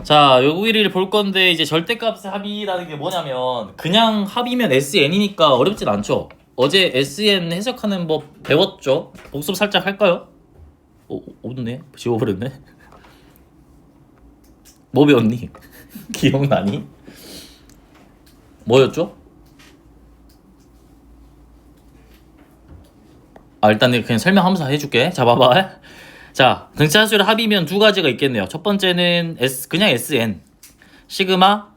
자, 여기를 볼 건데 이제 절대값의 합이라는 게 뭐냐면 그냥 합이면 SN이니까 어렵진 않죠. 어제 SN 해석하는 법 배웠죠? 복습 살짝 할까요? 없네. 지워버렸네. 뭐 배웠니? 기억나니? 뭐였죠? 일단 그냥 설명하면서 해줄게. 자, 봐봐. 자, 등차수열 합이면 두 가지가 있겠네요. 첫 번째는 그냥 SN. 시그마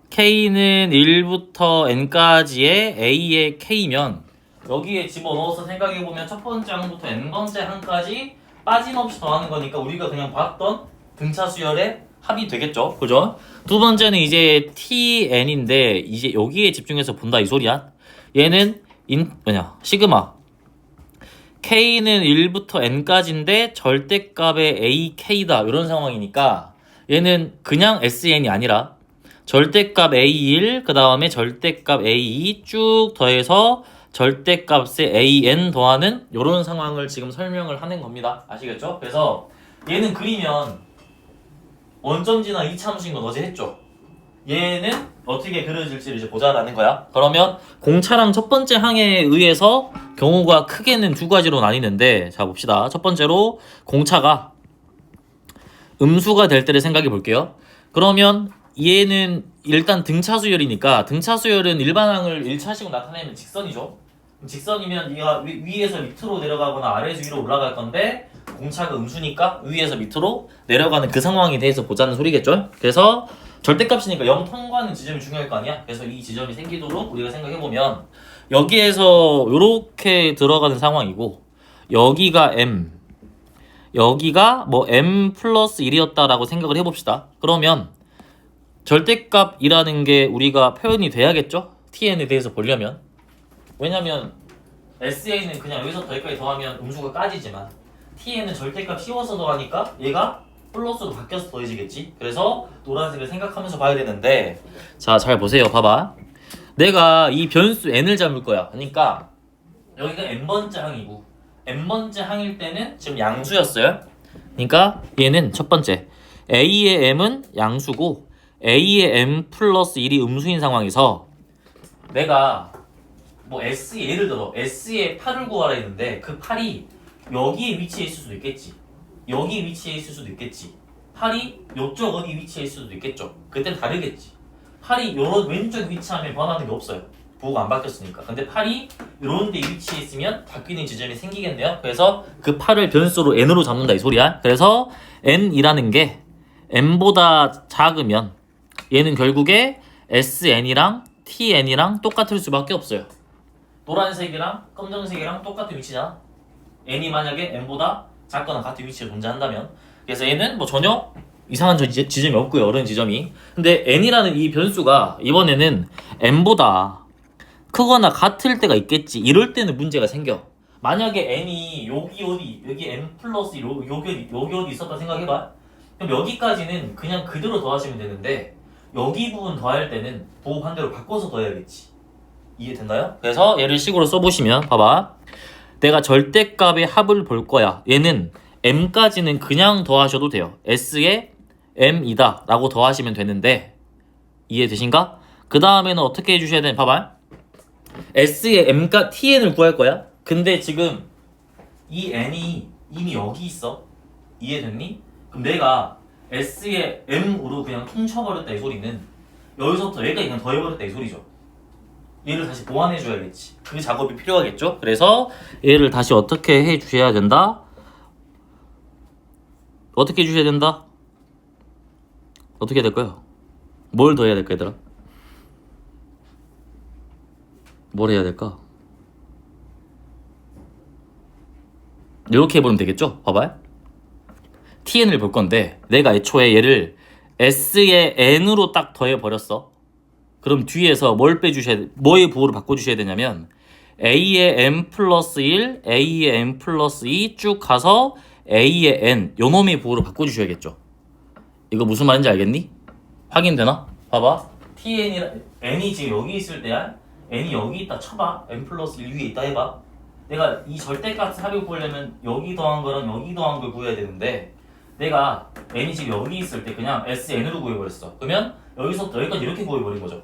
K는 1부터 N까지의 A의 K면 여기에 집어넣어서 생각해보면 첫 번째 항부터 N번째 항까지 빠짐없이 더하는 거니까 우리가 그냥 봤던 등차수열의 합이 되겠죠. 그죠? 두 번째는 이제 TN인데 이제 여기에 집중해서 본다 이 소리야. 얘는 시그마 K는 1부터 N까지인데 절대값의 AK다 이런 상황이니까 얘는 그냥 SN이 아니라 절대값 A1 그 다음에 절대값 A2 쭉 더해서 절대값의 AN 더하는 이런 상황을 지금 설명을 하는 겁니다. 아시겠죠? 그래서 얘는 그리면 원점지나 이차함수인 건 어제 했죠? 얘는 어떻게 그려질지를 이제 보자라는 거야. 그러면 공차랑 첫 번째 항에 의해서 경우가 크게는 두 가지로 나뉘는데 자 봅시다. 첫 번째로 공차가 음수가 될 때를 생각해 볼게요. 그러면 얘는 일단 등차수열이니까 등차수열은 일반항을 1차식으로 나타내면 직선이죠. 직선이면 얘가 위에서 밑으로 내려가거나 아래에서 위로 올라갈 건데 공차가 음수니까 위에서 밑으로 내려가는 그 상황에 대해서 보자는 소리겠죠. 그래서 절대값이니까 0 통과하는 지점이 중요할 거 아니야? 그래서 이 지점이 생기도록 우리가 생각해보면 여기에서 이렇게 들어가는 상황이고 여기가 M 여기가 뭐 M 플러스 1이었다라고 생각을 해봅시다. 그러면 절대값이라는 게 우리가 표현이 돼야겠죠? TN에 대해서 보려면 왜냐면 SA는 그냥 여기서부터 여기까지 더하면 음수가 까지지만 TN은 절대값 씌워서 더하니까 얘가 플러스로 바뀌어서 더해지겠지. 그래서 노란색을 생각하면서 봐야 되는데 자, 잘 보세요. 봐봐. 내가 이 변수 n을 잡을 거야. 그러니까 여기가 n번째 항이고 n번째 항일 때는 지금 양수였어요. 그러니까 얘는 첫 번째 a의 m은 양수고 a의 m 플러스 1이 음수인 상황에서 내가 뭐 s 예를 들어 s의 8을 구하라 했는데 그 8이 여기에 위치해 있을 수도 있겠지. 여기 위치해 있을 수도 있겠지. 8이 요쪽 어디 위치해 있을 수도 있겠죠. 그때는 다르겠지. 8이 요런 왼쪽 위치하면 변하는 게 없어요. 부호가 안 바뀌었으니까. 근데 8이 요런 데 위치해 있으면 바뀌는 지점이 생기겠네요. 그래서 그 8을 변수로 n으로 잡는다 이 소리야. 그래서 n이라는 게 m보다 작으면 얘는 결국에 sn이랑 tn이랑 똑같을 수밖에 없어요. 노란색이랑 검정색이랑 똑같은 위치잖아. n이 만약에 n보다 작거나 같은 위치에 존재한다면 그래서 얘는 뭐 전혀 이상한 지점이 없고요. 어른 지점이. 근데 n이라는 이 변수가 이번에는 n보다 크거나 같을 때가 있겠지. 이럴 때는 문제가 생겨. 만약에 n이 여기 n 플러스 여기 어디 있었다 생각해봐. 그럼 여기까지는 그냥 그대로 더하시면 되는데 여기 부분 더할 때는 부호 반대로 바꿔서 더해야겠지. 이해됐나요? 그래서 얘를 식으로 써보시면 봐봐. 내가 절대값의 합을 볼 거야. 얘는 m까지는 그냥 더하셔도 돼요. s의 m이다 라고 더하시면 되는데 이해되신가? 그 다음에는 어떻게 해주셔야 되나 봐봐. s의 m과 tn을 구할 거야. 근데 지금 이 n이 이미 여기 있어. 이해됐니? 그럼 내가 s의 m으로 그냥 퉁쳐버렸다 이 소리는 여기서부터 여기까지 그냥 더해버렸다 이 소리죠. 얘를 다시 보완해줘야겠지. 그 작업이 필요하겠죠? 그래서 얘를 다시 어떻게 해주셔야 된다? 어떻게 해주셔야 된다? 어떻게 해야 될까요? 뭘 더 해야 될까 얘들아? 뭘 해야 될까? 이렇게 해보면 되겠죠? 봐봐요. TN을 볼 건데 내가 애초에 얘를 S의 N으로 딱 더해버렸어. 그럼 뒤에서 뭐의 부호를 바꿔주셔야 되냐면 A의 M 플러스 1, A의 M 플러스 2 쭉 가서 A의 N 요 놈의 부호를 바꿔주셔야겠죠. 이거 무슨 말인지 알겠니? 확인되나? 봐봐. N이 지금 여기 있을 때야. N이 여기 있다 쳐봐. M 플러스 1 위에 있다 해봐. 내가 이 절대값 합을 구하려면 여기 더한 거랑 여기 더한 걸 구해야 되는데 내가 n이 지금 여기 있을 때 그냥 SN으로 구해버렸어. 그러면 여기서부터 여기까지 이렇게 구해버린 거죠.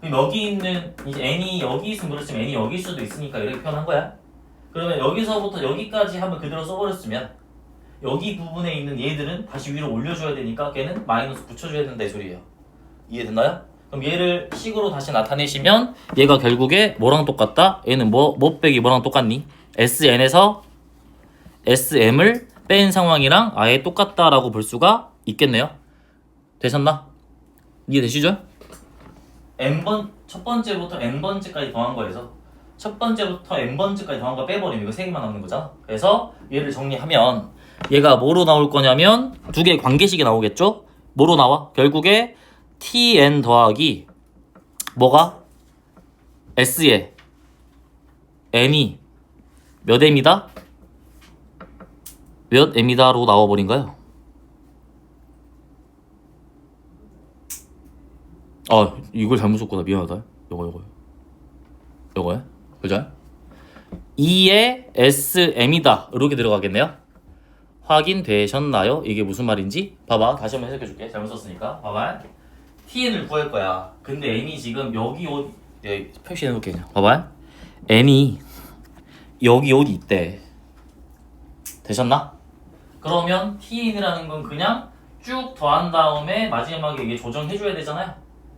그럼 여기 있는 이제 n이 여기 있으면 그렇지만 n이 여기 있을 수도 있으니까 이렇게 표현한 거야. 그러면 여기서부터 여기까지 한번 그대로 써버렸으면 여기 부분에 있는 얘들은 다시 위로 올려줘야 되니까 걔는 마이너스 붙여줘야 된다 이 소리예요. 이해됐나요? 그럼 얘를 식으로 다시 나타내시면 얘가 결국에 뭐랑 똑같다? 얘는 뭐 빼기 뭐랑 똑같니? SN에서 SM을 뺀 상황이랑 아예 똑같다라고 볼 수가 있겠네요. 되셨나? 이해되시죠? 첫 번째부터 n번째까지 더한 거에서 첫 번째부터 n번째까지 더한 거 빼버리면 이거 3개만 남는 거잖아. 그래서 얘를 정리하면 얘가 뭐로 나올 거냐면 두 개의 관계식이 나오겠죠? 뭐로 나와? 결국에 tn 더하기 뭐가? s에 n이 몇 m이다? 몇 m이다로 나와버린가요? 아 이걸 잘못 썼구나. 미안하다. 요거야? 그죠? 2의 SM이다 이렇게 들어가겠네요. 확인되셨나요? 이게 무슨 말인지 봐봐. 다시 한번 해석해줄게. 잘못 썼으니까 봐봐. TN을 구할 거야. 근데 N이 지금 여기 표시해놓을게 그냥. 봐봐. N이 여기 어디 있대. 되셨나? 그러면 TN이라는 건 그냥 쭉 더한 다음에 마지막에 이게 조정해줘야 되잖아요.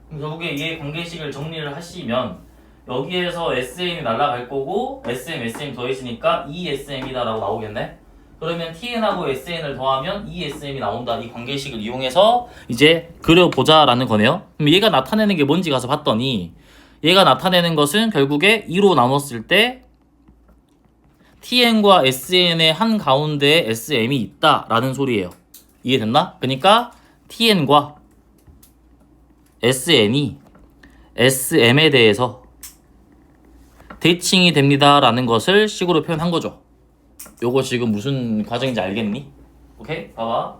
그럼 결국에 얘 관계식을 정리를 하시면 여기에서 SM이 날아갈 거고 SM 더해지니까 ESM이다 라고 나오겠네. 그러면 TN하고 SN을 더하면 ESM이 나온다. 이 관계식을 이용해서 이제 그려보자 라는 거네요. 그럼 얘가 나타내는 게 뭔지 가서 봤더니 얘가 나타내는 것은 결국에 2로 나눴을 때 TN과 SN의 한가운데에 SM이 있다 라는 소리예요. 이해됐나? 그러니까 TN과 SN이 SM에 대해서 대칭이 됩니다 라는 것을 식으로 표현한 거죠. 요거 지금 무슨 과정인지 알겠니? 오케이? 봐봐.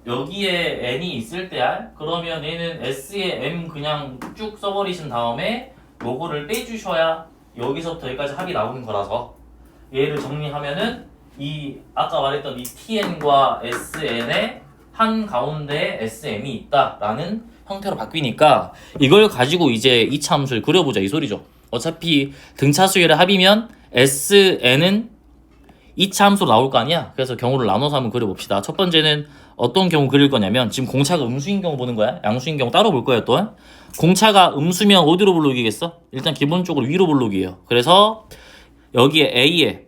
여기에 n이 있을 때야. 그러면 얘는 s에 m 그냥 쭉 써버리신 다음에 요거를 빼주셔야 여기서부터 여기까지 합이 나오는 거라서 얘를 정리하면은 이 아까 말했던 이 tn과 sn의 한 가운데에 sm이 있다라는 형태로 바뀌니까 이걸 가지고 이제 이차 함수를 그려보자 이 소리죠. 어차피 등차수열의 합이면 sn은 2차 함수로 나올 거 아니야. 그래서 경우를 나눠서 한번 그려봅시다. 첫 번째는 어떤 경우 그릴 거냐면 지금 공차가 음수인 경우 보는 거야. 양수인 경우 따로 볼 거예요. 또 공차가 음수면 어디로 볼록이겠어? 일단 기본적으로 위로 볼록이에요. 그래서 여기에 a에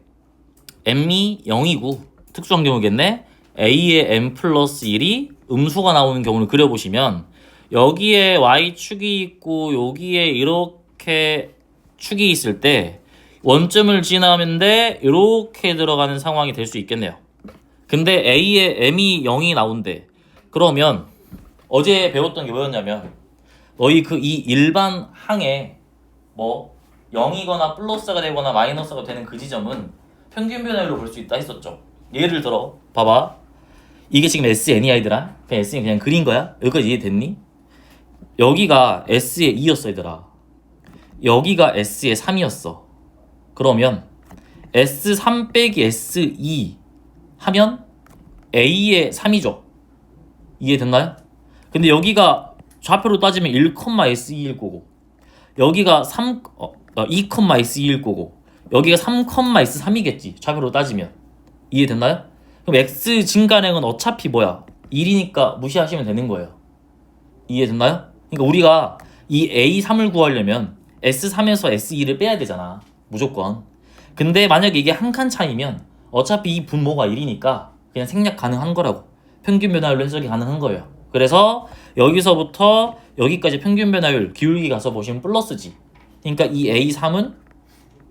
m이 0이고 특수한 경우겠네. a에 m 플러스 1이 음수가 나오는 경우를 그려보시면 여기에 y축이 있고 여기에 이렇게 축이 있을 때 원점을 지나는데 이렇게 들어가는 상황이 될 수 있겠네요. 근데 A에 M이 0이 나온대. 그러면 어제 배웠던 게 뭐였냐면 너희 이 일반 항에 뭐 0이거나 플러스가 되거나 마이너스가 되는 그 지점은 평균 변화율로 볼 수 있다 했었죠. 예를 들어 봐봐. 이게 지금 SN이 아이들아. 그냥 SN 그냥 그린 거야. 여기까지 이해됐니? 여기가 S에 2였어 얘들아. 여기가 S에 3이었어. 그러면 S3 빼기 S2 하면 A의 3이죠. 이해됐나요? 근데 여기가 좌표로 따지면 1,S2일 거고 여기가 2,S2일 거고 여기가 3,S3이겠지. 좌표로 따지면. 이해됐나요? 그럼 X 증가량은 어차피 뭐야? 1이니까 무시하시면 되는 거예요. 이해됐나요? 그러니까 우리가 이 A3을 구하려면 S3에서 S2를 빼야 되잖아. 무조건. 근데 만약에 이게 한 칸 차이면 어차피 이 분모가 1이니까 그냥 생략 가능한 거라고. 평균 변화율로 해석이 가능한 거예요. 그래서 여기서부터 여기까지 평균 변화율 기울기 가서 보시면 플러스지. 그러니까 이 A3은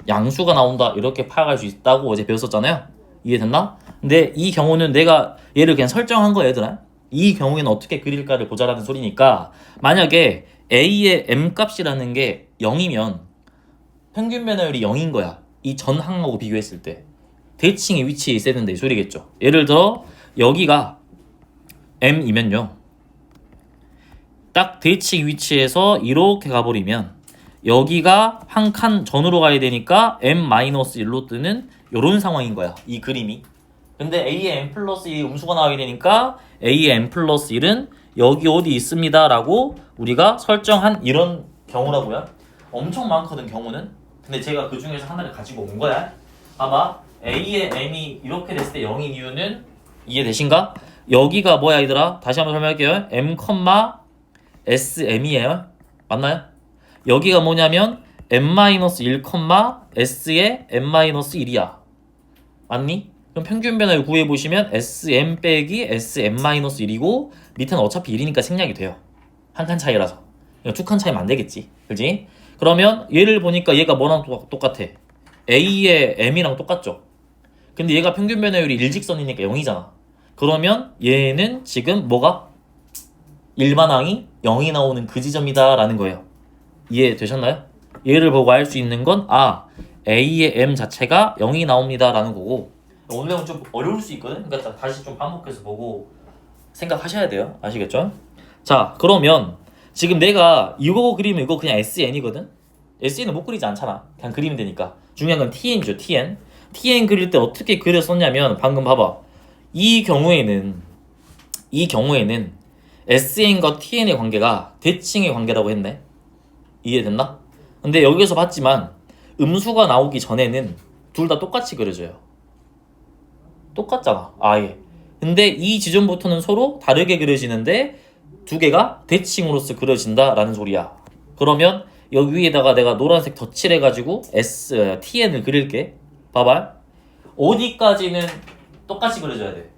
양수가 나온다 이렇게 파악할 수 있다고 어제 배웠었잖아요. 이해됐나? 근데 이 경우는 내가 얘를 그냥 설정한 거야 얘들아. 이 경우에는 어떻게 그릴까를 보자라는 소리니까 만약에 A의 M값이라는 게 0이면 평균 변화율이 0인 거야. 이 전 항하고 비교했을 때 대칭의 위치에 있어야 된다 이 소리겠죠. 예를 들어 여기가 M이면요. 딱 대칭 위치에서 이렇게 가버리면 여기가 한 칸 전으로 가야 되니까 M-1로 뜨는 이런 상황인 거야. 이 그림이. 근데 a의 n 플러스 1이 음수가 나와야 되니까 a의 n 플러스 1은 여기 어디 있습니다 라고 우리가 설정한 이런 경우라고요. 엄청 많거든 경우는. 근데 제가 그 중에서 하나를 가지고 온 거야. 봐봐, a의 m이 이렇게 됐을 때 0인 이유는 이해되신가? 여기가 뭐야 얘들아? 다시 한번 설명할게요. m, sm이에요. 맞나요? 여기가 뭐냐면 m-1, s의 m-1이야. 맞니? 그럼 평균 변화를 구해보시면 sm 빼기 sm-1이고 밑에는 어차피 1이니까 생략이 돼요. 한 칸 차이라서. 두 칸 차이면 안 되겠지. 그지? 그러면 얘를 보니까 얘가 뭐랑 똑같아? a의 m이랑 똑같죠? 근데 얘가 평균 변화율이 일직선이니까 0이잖아. 그러면 얘는 지금 뭐가? 일반항이 0이 나오는 그 지점이다 라는 거예요. 이해되셨나요? 얘를 보고 알 수 있는 건 a의 m 자체가 0이 나옵니다 라는 거고, 오늘은 좀 어려울 수 있거든? 그러니까 다시 좀 반복해서 보고 생각하셔야 돼요. 아시겠죠? 자, 그러면 지금 내가 이거 그리면 이거 그냥 SN이거든? SN은 못 그리지 않잖아. 그냥 그리면 되니까. 중요한 건 TN이죠, TN. TN 그릴 때 어떻게 그렸었냐면 방금 봐봐. 이 경우에는 SN과 TN의 관계가 대칭의 관계라고 했네. 이해됐나? 근데 여기서 봤지만 음수가 나오기 전에는 둘 다 똑같이 그려져요. 똑같잖아, 아예. 근데 이 지점부터는 서로 다르게 그려지는데 두 개가 대칭으로서 그려진다라는 소리야. 그러면 여기 위에다가 내가 노란색 덧칠해가지고 TN을 그릴게. 봐봐. 어디까지는 똑같이 그려져야 돼.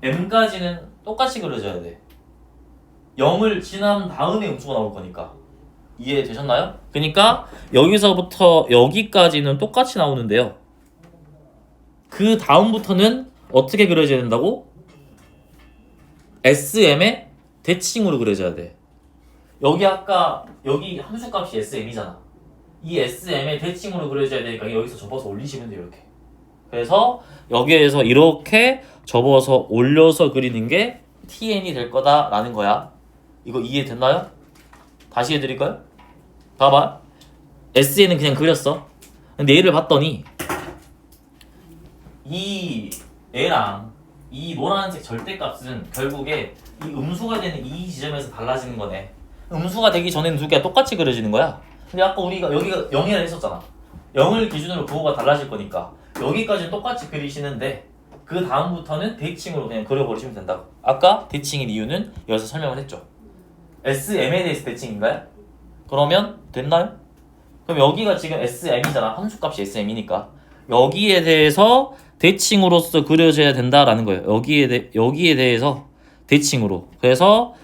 M까지는 똑같이 그려져야 돼. 0을 지난 다음에 음수가 나올 거니까. 이해되셨나요? 그러니까 여기서부터 여기까지는 똑같이 나오는데요. 그 다음부터는 어떻게 그려져야 된다고? SM의 대칭으로 그려져야 돼. 여기 아까 여기 함수값이 SM이잖아. 이 SM의 대칭으로 그려져야 되니까 여기서 접어서 올리시면 돼요. 이렇게. 그래서 여기에서 이렇게 접어서 올려서 그리는 게 TN이 될 거다라는 거야. 이거 이해됐나요? 다시 해드릴까요? 봐봐. SN은 그냥 그렸어. 근데 얘를 봤더니 이 얘랑 이 노란색 절대값은 결국에 이 음수가 되는 이 지점에서 달라지는 거네. 음수가 되기 전에는 두 개가 똑같이 그려지는 거야. 근데 아까 우리가 여기가 0이라 했었잖아. 0을 기준으로 부호가 달라질 거니까 여기까지는 똑같이 그리시는데 그 다음부터는 대칭으로 그냥 그려버리시면 된다고. 아까 대칭인 이유는 여기서 설명을 했죠. SM에 대해서 대칭인가요? 그러면 됐나요? 그럼 여기가 지금 SM이잖아. 함수값이 SM이니까 여기에 대해서 대칭으로서 그려져야 된다라는 거예요. 여기에 대해서 대칭으로. 그래서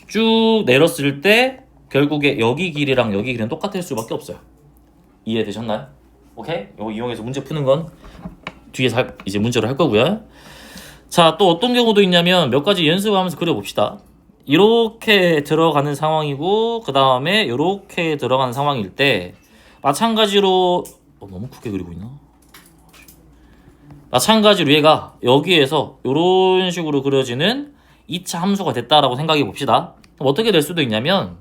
쭉 내렸을 때 결국에 여기 길이랑 여기 길이는 똑같을 수밖에 없어요. 이해되셨나요? 오케이? 이거 이용해서 문제 푸는 건 뒤에 이제 문제로 할 거고요. 자, 또 어떤 경우도 있냐면 몇 가지 연습하면서 그려봅시다. 이렇게 들어가는 상황이고 그 다음에 이렇게 들어가는 상황일 때 마찬가지로 너무 크게 그리고 있나? 마찬가지로 얘가 여기에서 이런 식으로 그려지는 2차 함수가 됐다라고 생각해 봅시다. 그럼 어떻게 될 수도 있냐면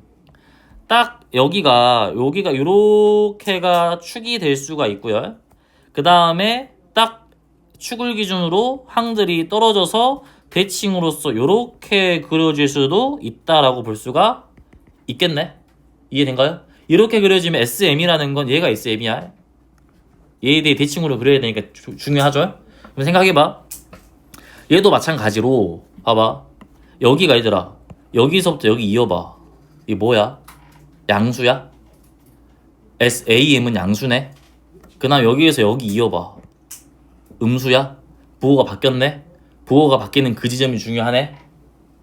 딱 여기가 이렇게가 축이 될 수가 있고요. 그 다음에 딱 축을 기준으로 항들이 떨어져서 대칭으로서 이렇게 그려질 수도 있다라고 볼 수가 있겠네. 이해된가요? 이렇게 그려지면 SM이라는 건 얘가 SM이야. 얘에 대해 대칭으로 그려야 되니까 중요하죠? 그럼 생각해봐. 얘도 마찬가지로 봐봐. 여기가 얘들아. 여기서부터 여기 이어봐. 이게 뭐야? 양수야? SAM은 양수네? 그 다음 여기에서 여기 이어봐. 음수야? 부호가 바뀌었네? 부호가 바뀌는 그 지점이 중요하네?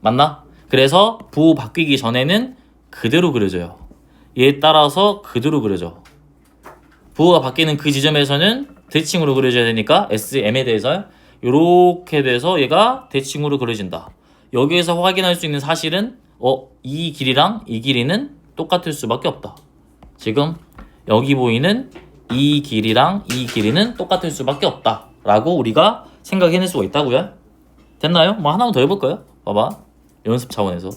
맞나? 그래서 부호 바뀌기 전에는 그대로 그려져요. 얘에 따라서 그대로 그려져. 부호가 바뀌는 그 지점에서는 대칭으로 그려져야 되니까 SM에 대해서 이렇게 돼서 얘가 대칭으로 그려진다. 여기에서 확인할 수 있는 사실은 이 길이랑 이 길이는 똑같을 수밖에 없다. 지금 여기 보이는 이 길이랑 이 길이는 똑같을 수밖에 없다 라고 우리가 생각해낼 수가 있다고요. 됐나요? 뭐 하나만 더 해볼까요? 봐봐. 연습 차원에서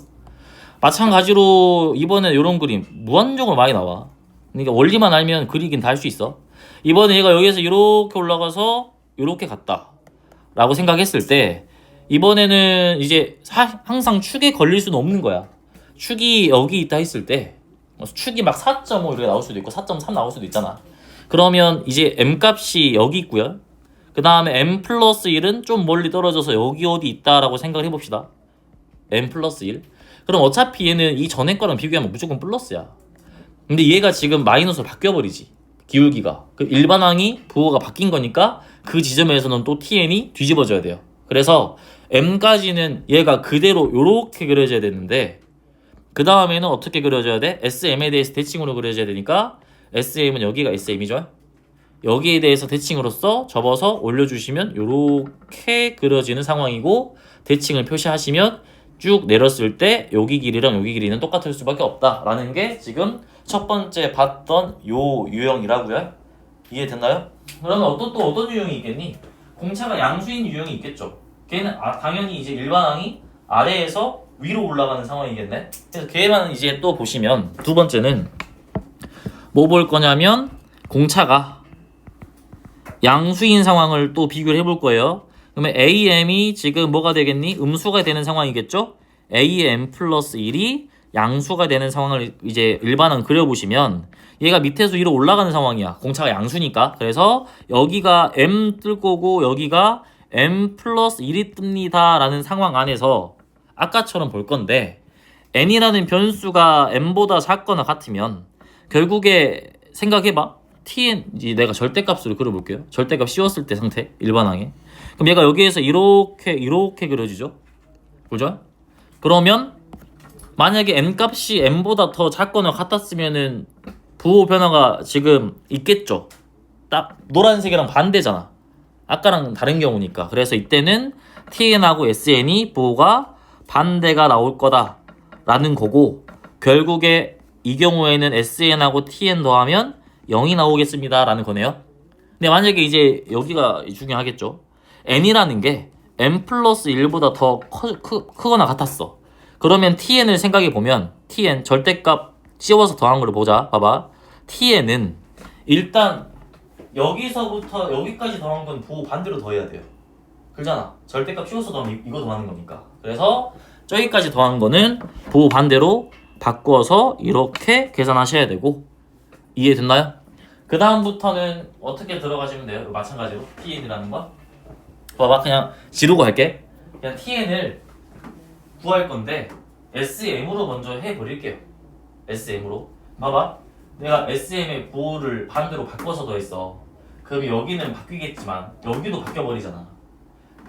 마찬가지로 이번에 이런 그림 무한정으로 많이 나와. 그러니까 원리만 알면 그리긴 다 할 수 있어. 이번에 얘가 여기에서 이렇게 올라가서 이렇게 갔다. 라고 생각했을 때 이번에는 이제 항상 축에 걸릴 수는 없는 거야. 축이 여기 있다 했을 때 축이 막 4.5 이렇게 나올 수도 있고 4.3 나올 수도 있잖아. 그러면 이제 m 값이 여기 있고요. 그 다음에 m 플러스 1은 좀 멀리 떨어져서 여기 어디 있다라고 생각을 해봅시다. m 플러스 1. 그럼 어차피 얘는 이 전에 거랑 비교하면 무조건 플러스야. 근데 얘가 지금 마이너스로 바뀌어버리지. 기울기가. 그 일반항이 부호가 바뀐 거니까 그 지점에서는 또 tn이 뒤집어져야 돼요. 그래서 m까지는 얘가 그대로 요렇게 그려져야 되는데 그 다음에는 어떻게 그려져야 돼? sm에 대해서 대칭으로 그려져야 되니까 sm은 여기가 sm이죠. 여기에 대해서 대칭으로서 접어서 올려주시면 요렇게 그려지는 상황이고 대칭을 표시하시면 쭉 내렸을 때 여기 길이랑 여기 길이는 똑같을 수밖에 없다라는 게 지금 첫 번째 봤던 요 유형이라고요. 이해됐나요? 그러면 어떤 유형이 있겠니? 공차가 양수인 유형이 있겠죠. 걔는 당연히 이제 일반항이 아래에서 위로 올라가는 상황이겠네. 그래서 걔만 이제 또 보시면 두 번째는 뭐 볼 거냐면 공차가 양수인 상황을 또 비교를 해볼 거예요. 그러면 AM이 지금 뭐가 되겠니? 음수가 되는 상황이겠죠? AM 플러스 1이 양수가 되는 상황을 이제 일반항 그려보시면 얘가 밑에서 위로 올라가는 상황이야. 공차가 양수니까. 그래서 여기가 M 뜰 거고 여기가 M 플러스 1이 뜹니다 라는 상황 안에서 아까처럼 볼 건데 n이라는 변수가 m보다 작거나 같으면 결국에 생각해봐. tn 이제 내가 절대값으로 그려볼게요. 절대값 씌웠을 때 상태 일반항에. 그럼 얘가 여기에서 이렇게 그려지죠. 그죠? 그러면 만약에 n 값이 m보다 더 작거나 같았으면은 부호 변화가 지금 있겠죠. 딱 노란색이랑 반대잖아. 아까랑 다른 경우니까. 그래서 이때는 tn하고 sn이 부호가 반대가 나올 거다라는 거고 결국에 이 경우에는 sn하고 tn 더하면 0이 나오겠습니다 라는 거네요. 근데 만약에 이제 여기가 중요하겠죠. n이라는 게 n 플러스 1보다 더 크거나 같았어. 그러면 tn을 생각해 보면 tn 절대값 씌워서 더한 걸 보자. 봐봐. tn은 일단 여기서부터 여기까지 더한 건 부호 반대로 더해야 돼요. 그렇잖아. 절대값 씌워서 더하면 이거 더하는 거니까. 그래서 저기까지 더한 거는 부호 반대로 바꾸어서 이렇게 계산하셔야 되고 이해됐나요? 그 다음부터는 어떻게 들어가시면 돼요? 마찬가지로 tn이라는 거 봐봐. 그냥 지르고 할게. 그냥 tn을 구할 건데 sm으로 먼저 해버릴게요. sm으로 봐봐. 내가 sm의 부호를 반대로 바꿔서 더했어. 그럼 여기는 바뀌겠지만 여기도 바뀌어버리잖아.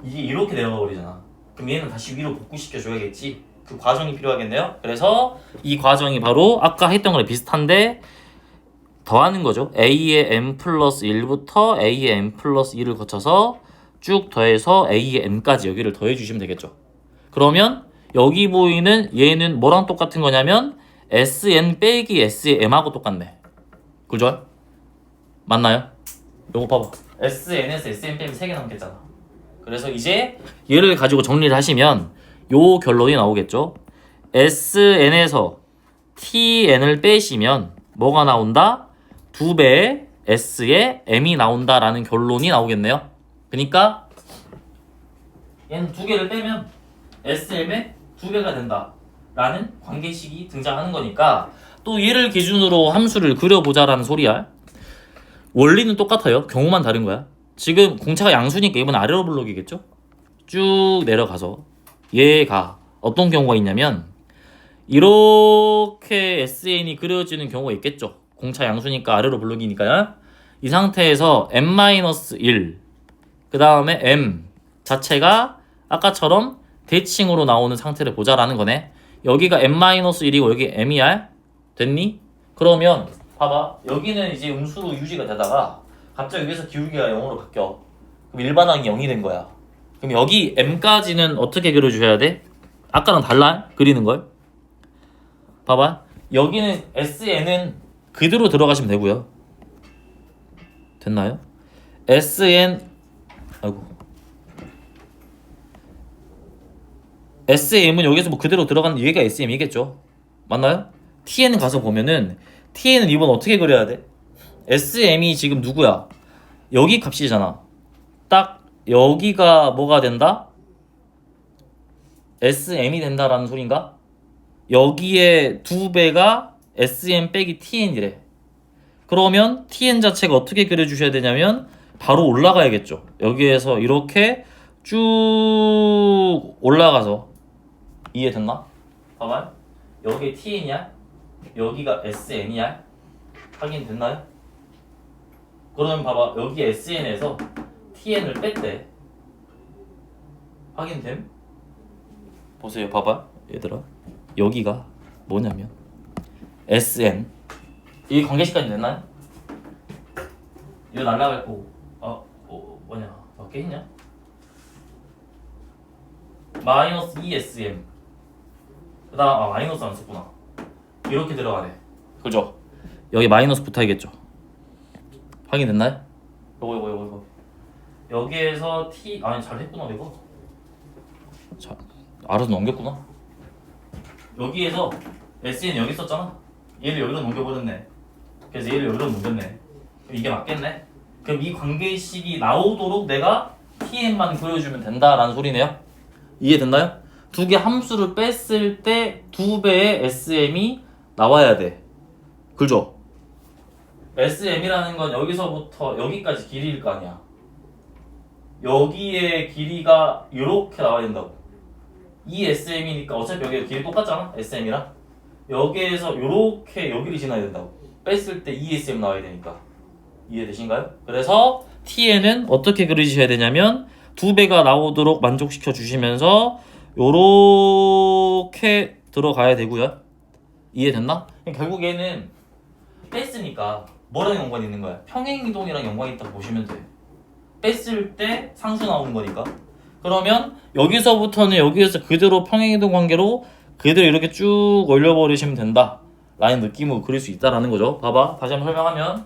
이게 이렇게 내려가 버리잖아. 그럼 얘는 다시 위로 복구시켜 줘야겠지. 그 과정이 필요하겠네요. 그래서 이 과정이 바로 아까 했던 거랑 비슷한데 더하는 거죠. a의 m 플러스 1부터 a의 m 플러스 2를 거쳐서 쭉 더해서 a의 m까지 여기를 더해 주시면 되겠죠. 그러면 여기 보이는 얘는 뭐랑 똑같은 거냐면 sn 빼기 s의 m하고 똑같네. 그죠? 맞나요? 요거 봐봐. sn에서 sn 빼면 3개 남겠잖아. 그래서 이제 얘를 가지고 정리를 하시면 요 결론이 나오겠죠. sn에서 tn을 빼시면 뭐가 나온다? 2배의 s의 m이 나온다라는 결론이 나오겠네요. 그러니까 얘는 2개를 빼면 sm의 2배가 된다 라는 관계식이 등장하는 거니까 또 얘를 기준으로 함수를 그려보자라는 소리야. 원리는 똑같아요. 경우만 다른 거야. 지금 공차가 양수니까 이번 아래로 블록이겠죠? 쭉 내려가서 얘가 어떤 경우가 있냐면 이렇게 SN이 그려지는 경우가 있겠죠. 공차 양수니까 아래로 블록이니까요. 이 상태에서 m-1 그 다음에 m 자체가 아까처럼 대칭으로 나오는 상태를 보자라는 거네. 여기가 m-1이고 여기 m이야. 됐니? 그러면 봐봐. 여기는 이제 음수로 유지가 되다가 갑자기 여기서 기울기가 0으로 바뀌어. 그럼 일반항이 0이 된 거야. 그럼 여기 m까지는 어떻게 그려주셔야 돼? 아까랑 달라? 그리는 걸. 봐봐. 여기는 SN은 그대로 들어가시면 되고요. 됐나요? SN 아이고 SM은 여기서 뭐 그대로 들어가는 얘가 SM이겠죠. 맞나요? TN 가서 보면은 TN은 이번 어떻게 그려야 돼? SM이 지금 누구야? 여기 값이잖아. 딱 여기가 뭐가 된다? SM이 된다라는 소린가? 여기에 2배가 SM 빼기 TN이래. 그러면 TN 자체가 어떻게 그려주셔야 되냐면 바로 올라가야겠죠. 여기에서 이렇게 쭉 올라가서 이해됐나? 봐봐. 여기 TN이야. 여기가 SN이야. 확인됐나요? 그러면 봐봐. 여기 SN에서 TN을 뺐대. 확인됨? 보세요. 봐봐. 얘들아. 여기가 뭐냐면 SN 이 관계식까지 됐나요? 이거 날라갈 거고 뭐냐 맞게 했냐? 마이너스 2SM 그 다음 마이너스 안 썼구나. 이렇게 들어가네. 그죠? 여기 마이너스 붙어야겠죠. 확인됐나요? 요거 여기에서 T 아니 잘했구나 내가. 자 알아서 넘겼구나. 여기에서 SN 여기 있었잖아. 얘를 여기로 넘겨버렸네. 그래서 얘를 여기로 넘겼네. 그럼 이게 맞겠네? 그럼 이 관계식이 나오도록 내가 TN만 그려주면 된다라는 소리네요. 이해됐나요? 두 개 함수를 뺐을 때 2배의 SM이 나와야 돼. 그죠? SM이라는 건 여기서부터 여기까지 길이일 거 아니야. 여기에 길이가 이렇게 나와야 된다고. 이 SM이니까 어차피 여기 길이 똑같잖아. SM이랑. 여기에서 이렇게 여기를 지나야 된다고. 뺐을 때 ESM 나와야 되니까. 이해되신가요? 그래서 TN은 어떻게 그리셔야 되냐면 2배가 나오도록 만족시켜 주시면서 요렇게 들어가야 되고요. 이해됐나? 결국 얘는 뺐으니까 뭐랑 연관이 있는 거야? 평행이동이랑 연관이 있다고 보시면 돼. 뺐을 때 상수 나오는 거니까. 그러면 여기서부터는 여기에서 그대로 평행이동 관계로 그대로 이렇게 쭉 올려버리시면 된다 라는 느낌으로 그릴 수 있다라는 거죠. 봐봐. 다시 한번 설명하면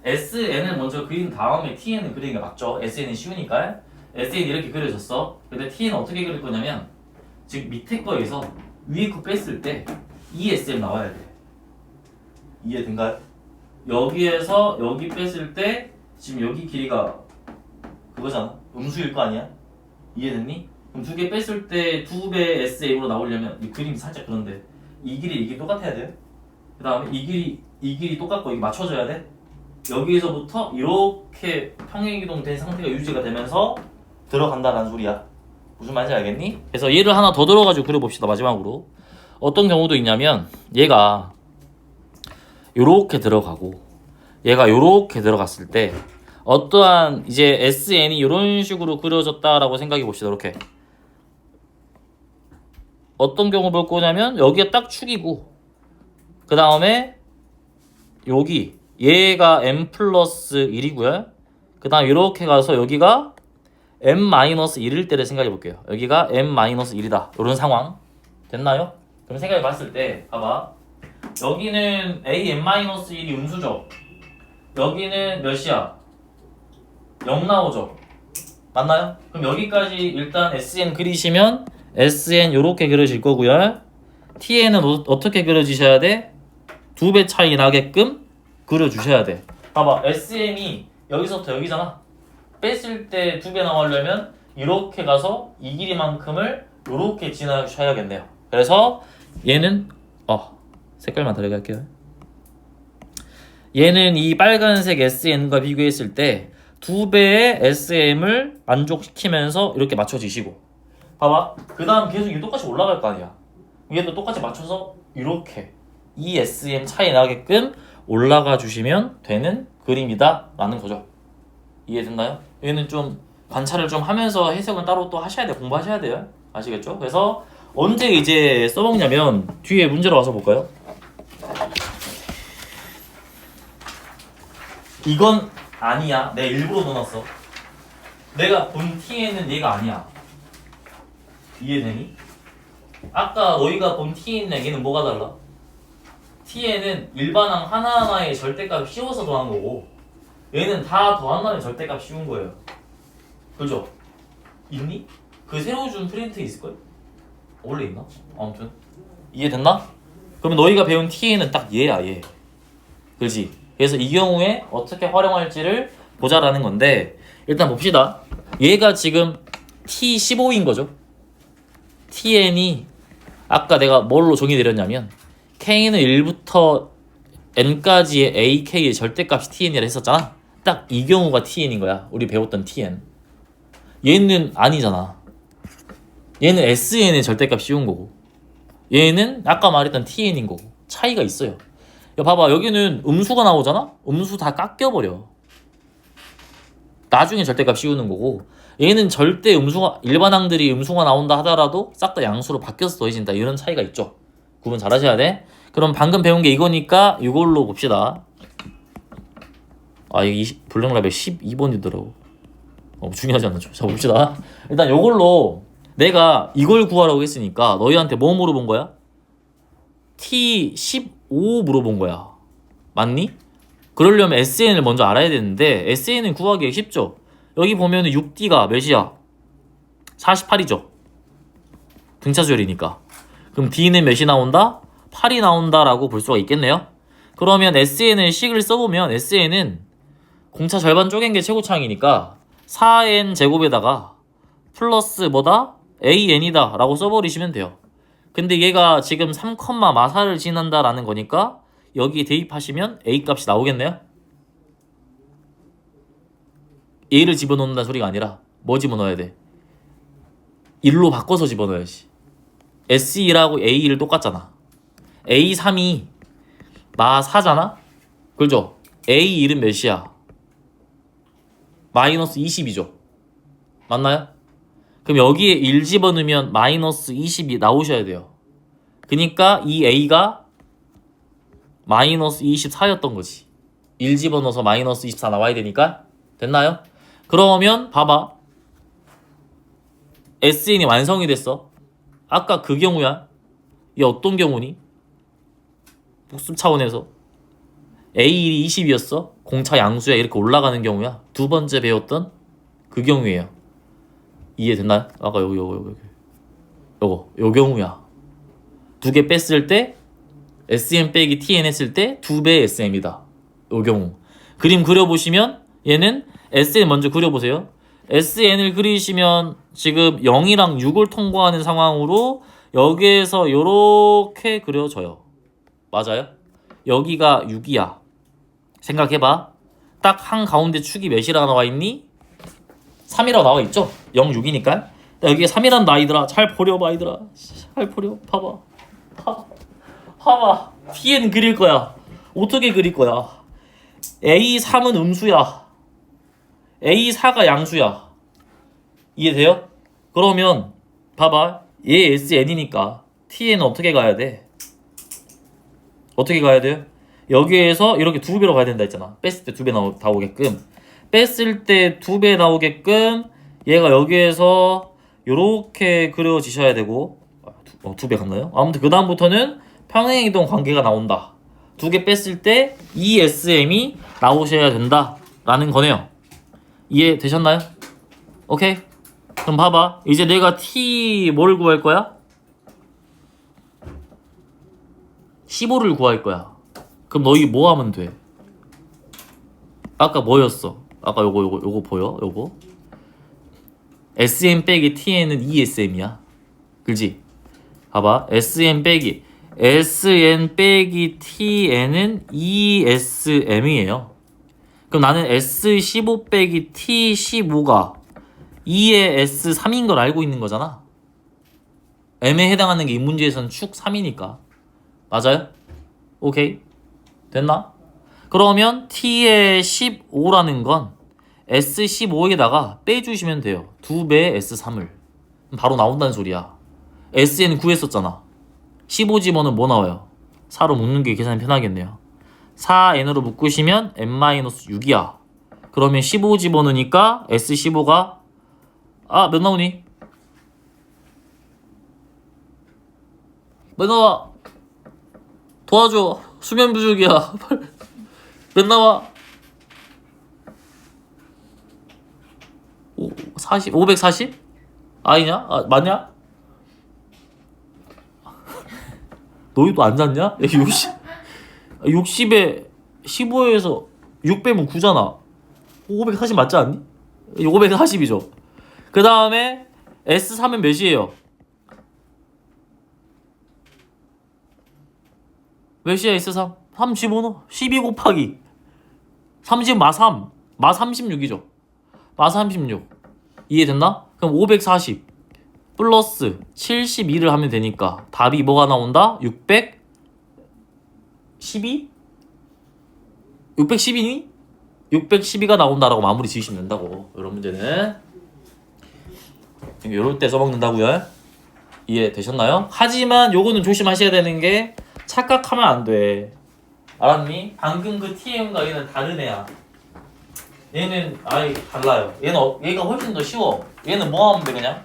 SN을 먼저 그린 다음에 TN을 그리는 게 맞죠. SN이 쉬우니까. SN이 이렇게 그려졌어. 근데 TN은 어떻게 그릴 거냐면 지금 밑에 거에서 위에 거 뺐을 때 ESM 나와야 돼. 이해된가요? 여기에서 여기 뺐을 때 지금 여기 길이가 그거잖아. 음수일 거 아니야? 이해됐니? 그럼 두 개 뺐을 때 2배 SM으로 나오려면 이 그림이 살짝 그런데 이 길이 똑같아야 돼요. 그 다음에 이 길이 똑같고 이게 맞춰져야 돼. 여기에서부터 이렇게 평행이동 된 상태가 유지가 되면서 들어간다라는 소리야. 무슨 말인지 알겠니? 그래서 얘를 하나 더 들어가지고 그려봅시다. 마지막으로 어떤 경우도 있냐면 얘가 요렇게 들어가고 얘가 요렇게 들어갔을 때 어떠한 이제 SN이 이런 식으로 그려졌다라고 생각해 봅시다. 이렇게 어떤 경우 볼 거냐면 여기가 딱 축이고 그 다음에 여기 얘가 m 플러스 1이고요. 그 다음 이렇게 가서 여기가 m 마이너스 1일 때를 생각해 볼게요. 여기가 m 마이너스 1이다. 이런 상황 됐나요? 그럼 생각해 봤을 때 봐봐. 여기는 a m 마이너스 1이 음수죠. 여기는 몇이야? 0 나오죠. 맞나요? 그럼 여기까지 일단 SN 그리시면 SN 요렇게 그려질 거고요. TN은 어떻게 그려지셔야 돼? 2배 차이 나게끔 그려주셔야 돼. 봐봐. SN이 여기서부터 여기잖아. 뺐을 때 2배 나오려면 이렇게 가서 이 길이만큼을 요렇게 지나셔야겠네요. 그래서 얘는 색깔만 다르게 할게요. 얘는 이 빨간색 SN과 비교했을 때 2배의 SM을 만족시키면서 이렇게 맞춰지시고 봐봐. 그 다음 계속 이게 똑같이 올라갈 거 아니야. 얘도 똑같이 맞춰서 이렇게 이 SM 차이 나게끔 올라가 주시면 되는 그림이다 라는 거죠. 이해됐나요? 얘는 좀 관찰을 좀 하면서 해석은 따로 또 하셔야 돼요. 공부하셔야 돼요. 아시겠죠? 그래서 언제 이제 써먹냐면 뒤에 문제로 와서 볼까요? 이건 아니야. 내가 일부러 넣어놨어. 내가 본 TN은 얘가 아니야. 이해되니? 아까 너희가 본 TN이랑 얘는 뭐가 달라? TN은 일반항 하나하나의 절대값 씌워서 더한 거고 얘는 다 더한다면 절대값 씌운 거예요. 그죠? 있니? 그 새로 준 프린트 있을걸? 원래 있나? 아무튼 이해됐나? 그러면 너희가 배운 TN은 딱 얘야 얘. 그렇지? 그래서 이 경우에 어떻게 활용할지를 보자라는 건데 일단 봅시다. 얘가 지금 T15인 거죠. TN이 아까 내가 뭘로 정의 내렸냐면 K는 1부터 N까지의 AK의 절대값이 TN이라 했었잖아. 딱 이 경우가 TN인 거야. 우리 배웠던 TN. 얘는 아니잖아. 얘는 SN의 절대값 씌운 거고 얘는 아까 말했던 TN인 거고 차이가 있어요. 야 봐봐, 여기는 음수가 나오잖아? 음수 다 깎여버려. 나중에 절대값 씌우는 거고 얘는 절대 음수가, 일반항들이 음수가 나온다 하더라도 싹 다 양수로 바뀌어서 더해진다. 이런 차이가 있죠. 구분 잘 하셔야 돼. 그럼 방금 배운 게 이거니까 이걸로 봅시다. 아, 이게 블랙라벨 12번이더라고. 중요하지 않죠. 자, 봅시다. 일단 이걸로 내가 이걸 구하라고 했으니까 너희한테 뭐 물어본 거야? T15 물어본 거야. 맞니? 그러려면 SN을 먼저 알아야 되는데 SN은 구하기 쉽죠. 여기 보면 6D가 몇이야? 48이죠. 등차수열이니까. 그럼 D는 몇이 나온다? 8이 나온다라고 볼 수가 있겠네요. 그러면 SN을 식을 써보면 SN은 공차 절반 쪼갠 게 최고차항이니까 4n 제곱에다가 플러스 뭐다? AN이다 라고 써버리시면 돼요. 근데 얘가 지금 3,마사를 지난다 라는 거니까 여기 대입하시면 A 값이 나오겠네요. A를 집어넣는다는 소리가 아니라 뭐 집어넣어야 돼? 1로 바꿔서 집어넣어야지. S2라고 A1 똑같잖아. A3이 마4잖아? 그죠? A1은 몇이야? 마이너스 20이죠. 맞나요? 그럼 여기에 1 집어넣으면 마이너스 20이 나오셔야 돼요. 그니까 이 A가 마이너스 24였던 거지. 1 집어넣어서 마이너스 24 나와야 되니까. 됐나요? 그러면 봐봐. SN이 완성이 됐어. 아까 그 경우야. 이 어떤 경우니? 복습 차원에서 A1이 20이었어. 공차 양수야. 이렇게 올라가는 경우야. 두 번째 배웠던 그 경우예요. 이해됐나요? 아까 요거 요 경우야. 두 개 뺐을 때 SM 빼기 TN 했을 때 2배 SM이다. 요 경우. 그림 그려보시면 얘는 SN 먼저 그려보세요. SN을 그리시면 지금 0이랑 6을 통과하는 상황으로 여기에서 요렇게 그려져요. 맞아요? 여기가 6이야. 생각해봐. 딱 한가운데 축이 몇이라고 나와있니? 3이라고 나와있죠? 0, 6이니까. 여기에 3이란 아이들아. 잘 버려봐 아이들아. 잘 버려. 봐봐. TN 그릴 거야. 어떻게 그릴 거야? A3은 음수야. A4가 양수야. 이해돼요? 그러면 봐봐. 얘 SN이니까 TN은 어떻게 가야 돼? 어떻게 가야 돼요? 여기에서 이렇게 2배로 가야 된다 했잖아. 뺐을 때 2배 나오게끔. 뺐을 때 2배 나오게끔 얘가 여기에서 이렇게 그려지셔야 되고 2배 갔나요? 아무튼 그 다음부터는 평행이동 관계가 나온다. 2개 뺐을 때 ESM이 나오셔야 된다 라는 거네요. 이해되셨나요? 오케이. 그럼 봐봐. 이제 내가 T 뭘 구할 거야? 15를 구할 거야. 그럼 너희 뭐 하면 돼? 아까 뭐였어? 아까 요거 보여? 요거 SM 빼기 TN은 ESM이야. 그지? 봐봐. SN 빼기 TN은 ESM이에요. 그럼 나는 S15 빼기 T15가 2의 S3인 걸 알고 있는 거잖아. M에 해당하는 게 이 문제에서는 축 3이니까. 맞아요? 오케이. 됐나? 그러면 T의 15라는 건 S15에다가 빼주시면 돼요. 2배의 S3을. 바로 나온다는 소리야. SN 구했었잖아. 15 집어는 뭐 나와요? 4로 묶는 게 계산이 편하겠네요. 4n으로 묶으시면 n-6이야. 그러면 15 집어넣으니까 S15가 몇 나오니? 몇 나와? 도와줘. 수면 부족이야. 몇 나와? 540? 아니냐? 맞냐? 너희도 안 잤냐? 60에 15에서 6 빼면 9잖아. 540 맞지 않니? 540이죠. 그 다음에 S3은 몇이에요? 몇이야 S3? 3 집어넣어. 12 곱하기 30 마3 마36이죠. 마36 이해됐나? 그럼 540 플러스 72를 하면 되니까 답이 뭐가 나온다? 612? 612니? 612가 나온다라고 마무리 지으시면 된다고. 이런 문제는 이럴 때 써먹는다고요. 이해되셨나요? 하지만 요거는 조심하셔야 되는 게 착각하면 안 돼. 알았니? 방금 그 TM과 얘는 다른 애야. 얘는 아예 달라요. 얘가 훨씬 더 쉬워. 얘는 뭐 하면 돼 그냥?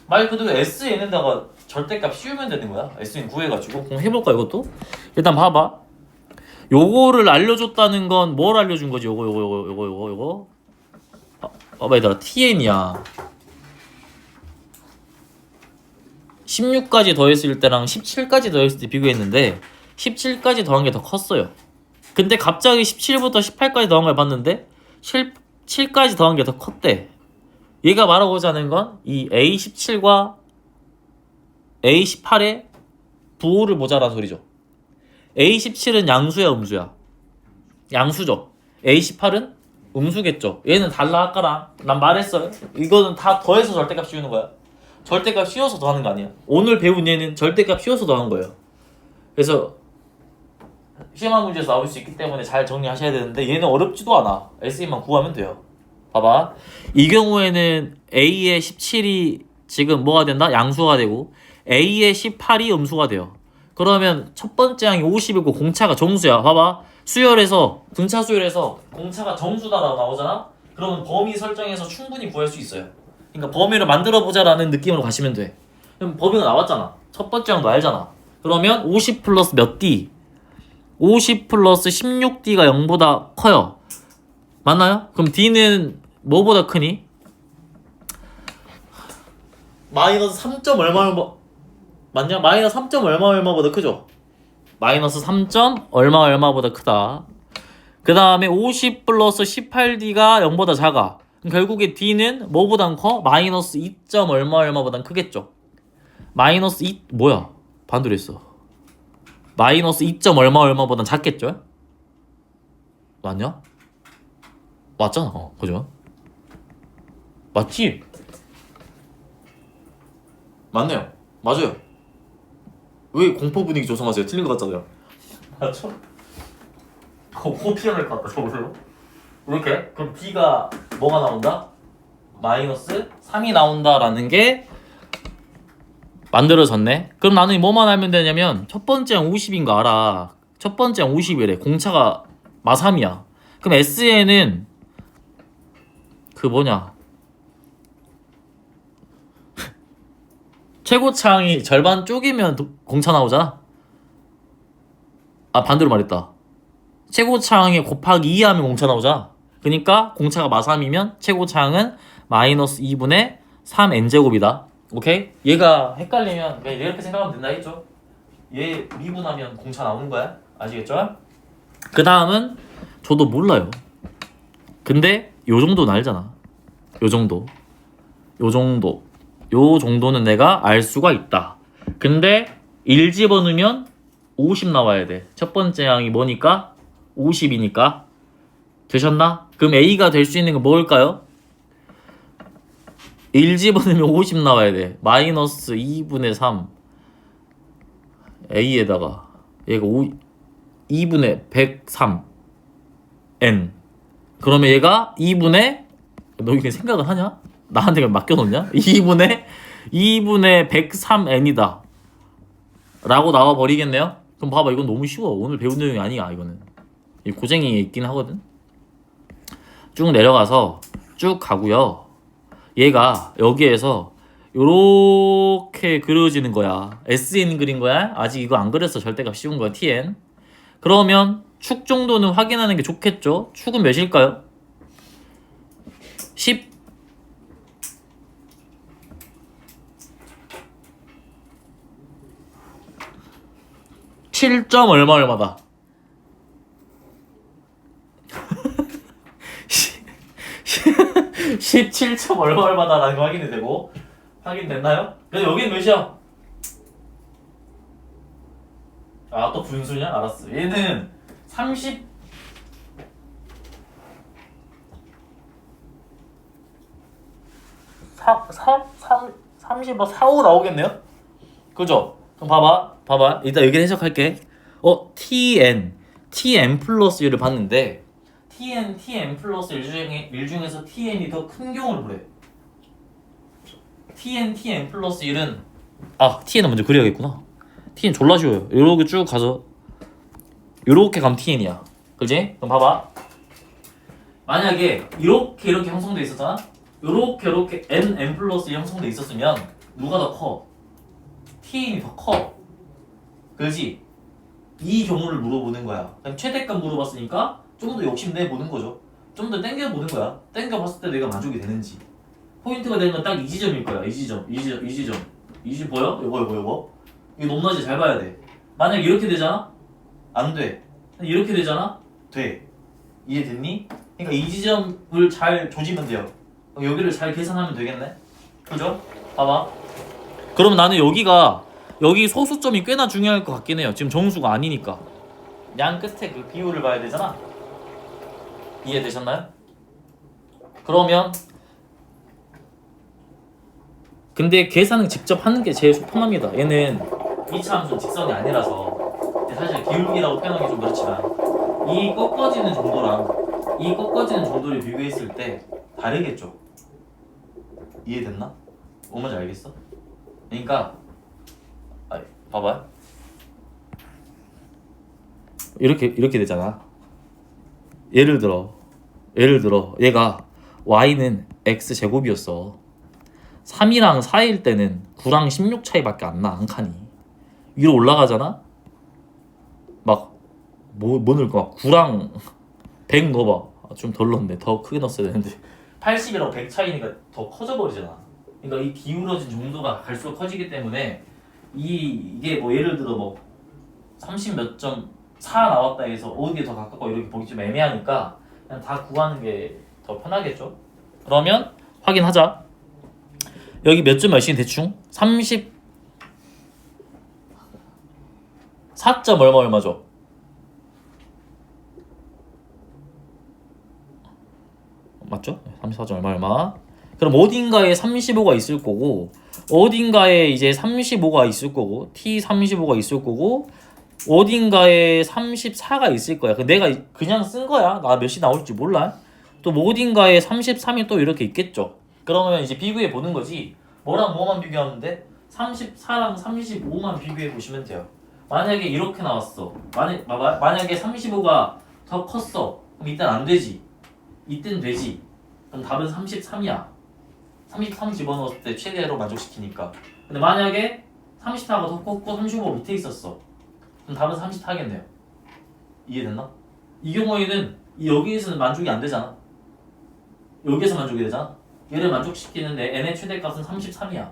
말 그대로 SN에다가 절대값 씌우면 되는 거야. SN 구해가지고. 그럼 해볼까 이것도? 일단 봐봐. 요거를 알려줬다는 건 뭘 알려준 거지? 요거. 봐봐 얘들아. TN이야. 16까지 더했을 때랑 17까지 더했을 때 비교했는데 17까지 더한 게 더 컸어요. 근데 갑자기 17부터 18까지 더한 걸 봤는데 7까지 더한 게 더 컸대. 얘가 말하고자 하는 건 이 A17과 A18의 부호를 보자라는 소리죠. A17은 양수야 음수야? 양수죠. A18은 음수겠죠. 얘는 달라 아까랑 난 말했어요. 이거는 다 더해서 절대값 씌우는 거야. 절대값 씌워서 더하는 거 아니야. 오늘 배운 얘는 절대값 씌워서 더하는 거예요. 그래서 시험한 문제에서 나올 수 있기 때문에 잘 정리하셔야 되는데 얘는 어렵지도 않아. SE만 구하면 돼요. 봐봐. 이 경우에는 A의 17이 지금 뭐가 된다? 양수가 되고 A의 18이 음수가 돼요. 그러면 첫 번째 항이 50이고 공차가 정수야. 봐봐. 수열에서 분차 수열에서 공차가 정수다라고 나오잖아. 그러면 범위 설정해서 충분히 구할 수 있어요. 그러니까 범위를 만들어 보자라는 느낌으로 가시면 돼. 그럼 범위가 나왔잖아. 첫 번째 항도 알잖아. 그러면 50 플러스 몇 D? 50 플러스 16D가 0보다 커요. 맞나요? 그럼 D는 뭐보다 크니? 마이너스 3. 얼마 맞냐? 마이너스 3. 얼마보다 크죠? 마이너스 3. 얼마보다 크다. 그 다음에 50 플러스 18D가 0보다 작아. 그럼 결국에 D는 뭐보단 커? 마이너스 2. 얼마보단 크겠죠? 마이너스 2 뭐야? 반대로 했어. 마이너스 2. 얼마보단 작겠죠? 맞냐? 맞잖아. 그죠? 맞지? 맞네요. 맞아요. 왜 공포 분위기 조성하세요? 틀린 것 같잖아요. 맞죠? 코 피어날 것 같다 저걸로. 이렇게? 그럼 D가 뭐가 나온다? 마이너스 3이 나온다라는 게 만들어졌네. 그럼 나는 뭐만 알면 되냐면 첫 번째 항 50인 거 알아. 첫 번째 항 50이래. 공차가 마3이야. 그럼 SN은 그 뭐냐 최고차항이 절반 쪼개면 공차 나오잖아. 아 반대로 말했다. 최고차항에 곱하기 2 하면 공차 나오잖아. 그러니까 공차가 마3이면 최고차항은 마이너스 2분의 3n제곱이다. 오케이? 얘가 헷갈리면 그냥 이렇게 생각하면 된다 했죠? 얘 미분하면 공차 나오는 거야. 아시겠죠? 그 다음은 저도 몰라요. 근데 요 정도는 알잖아. 요 정도는 내가 알 수가 있다. 근데 1 집어넣으면 50 나와야 돼. 첫 번째 항이 뭐니까? 50이니까. 되셨나? 그럼 A가 될 수 있는 건 뭘까요? 1 집어넣으면 50 나와야 돼. 마이너스 2분의 3 A에다가 얘가 2분의 103 N. 그러면 얘가 2분의 너 이게 생각을 하냐? 나한테 그냥 맡겨놓냐? 2분의 103N이다 라고 나와버리겠네요? 그럼 봐봐 이건 너무 쉬워. 오늘 배운 내용이 아니야. 이거는 고쟁이 있긴 하거든. 쭉 내려가서 쭉 가고요. 얘가 여기에서 요렇게 그려지는 거야. SN 그린 거야. 아직 이거 안 그렸어. 절대값 씌운 거야. TN. 그러면 축 정도는 확인하는 게 좋겠죠? 축은 몇일까요? 10 7. 얼마다 10 17점 얼마 얼마다라는 거 확인이 되고 확인됐나요? 그래서 여긴 몇이야? 아 또 분수냐? 알았어. 얘는 30 35 나오겠네요? 그죠? 그럼 봐봐. 일단 여기 해석할게. TN 플러스 1을 봤는데 TN 플러스 1 중에서 TN이 더 큰 경우를 보래. TN 플러스 1은 TN은 먼저 그려야겠구나. TN 졸라 쉬워요. 요렇게 쭉 가서 요렇게 가면 TN이야. 그지? 그럼 봐봐. 만약에 이렇게 형성돼 있었잖아? 요렇게 N 플러스 1 형성돼 있었으면 누가 더 커? TN이 더 커. 그지? 이 경우를 물어보는 거야. 그냥 최대값 물어봤으니까 좀 더 욕심내 보는 거죠. 좀 더 땡겨 보는 거야. 땡겨 봤을 때 내가 만족이 되는지. 포인트가 되는 건 딱 이 지점일 거야. 이 지점 보여? 이거 높낮이 잘 봐야 돼. 만약 이렇게 되잖아? 안 돼. 이렇게 되잖아? 돼. 이해됐니? 그러니까 이 지점을 잘 조지면 돼요. 여기를 잘 계산하면 되겠네. 그죠? 봐봐. 그럼 나는 여기 소수점이 꽤나 중요할 것 같긴 해요. 지금 정수가 아니니까. 양 끝에 그 비율을 봐야 되잖아. 이해되셨나요? 그러면 근데 계산은 직접 하는 게 제일 속 편합니다. 얘는 2차 함수는 직선이 아니라서 사실 기울기라고 표현하기 좀 그렇지만 이 꺾어지는 정도랑 이 꺾어지는 정도를 비교했을 때 다르겠죠. 이해됐나? 뭔지 알겠어? 그러니까 봐봐. 이렇게 되잖아. 예를 들어 얘가 y는 x 제곱이었어. 3이랑 4일 때는 9랑 16 차이밖에 안 나. 한 칸이 위로 올라가잖아. 막 뭐 넣을까? 막 9랑 100 넣어봐. 좀 덜 넣었네. 더 크게 넣었어야 되는데 80이랑 100 차이니까 더 커져 버리잖아. 그러니까 이 기울어진 정도가 갈수록 커지기 때문에 이게 뭐 예를 들어 뭐 30 몇 점 4 나왔다 해서 어디에 더 가깝고 이렇게 보기 좀 애매하니까 그냥 다 구하는 게 더 편하겠죠. 그러면 확인하자. 여기 몇 점 몇이니 대충? 34점 얼마죠? 맞죠? 34점 얼마? 그럼 어딘가에 35가 있을 거고 어딘가에 이제 35가 있을 거고 T35가 있을 거고 어딘가에 34가 있을 거야. 내가 그냥 쓴 거야. 나 몇이 나올지 몰라. 또 어딘가에 33이 또 이렇게 있겠죠. 그러면 이제 비교해 보는 거지. 뭐랑 뭐만 비교하면 돼? 34랑 35만 비교해 보시면 돼요. 만약에 이렇게 나왔어. 만약에 35가 더 컸어. 그럼 이땐 안 되지. 이땐 되지. 그럼 답은 33이야. 33 집어넣었을 때 최대로 만족시키니까. 근데 만약에 34가 더 컸고 35가 밑에 있었어. 그럼 답은 34겠네요. 이해됐나? 이 경우에는 여기에서는 만족이 안 되잖아. 여기에서 만족이 되잖아. 얘를 만족시키는데 n의 최대값은 33이야.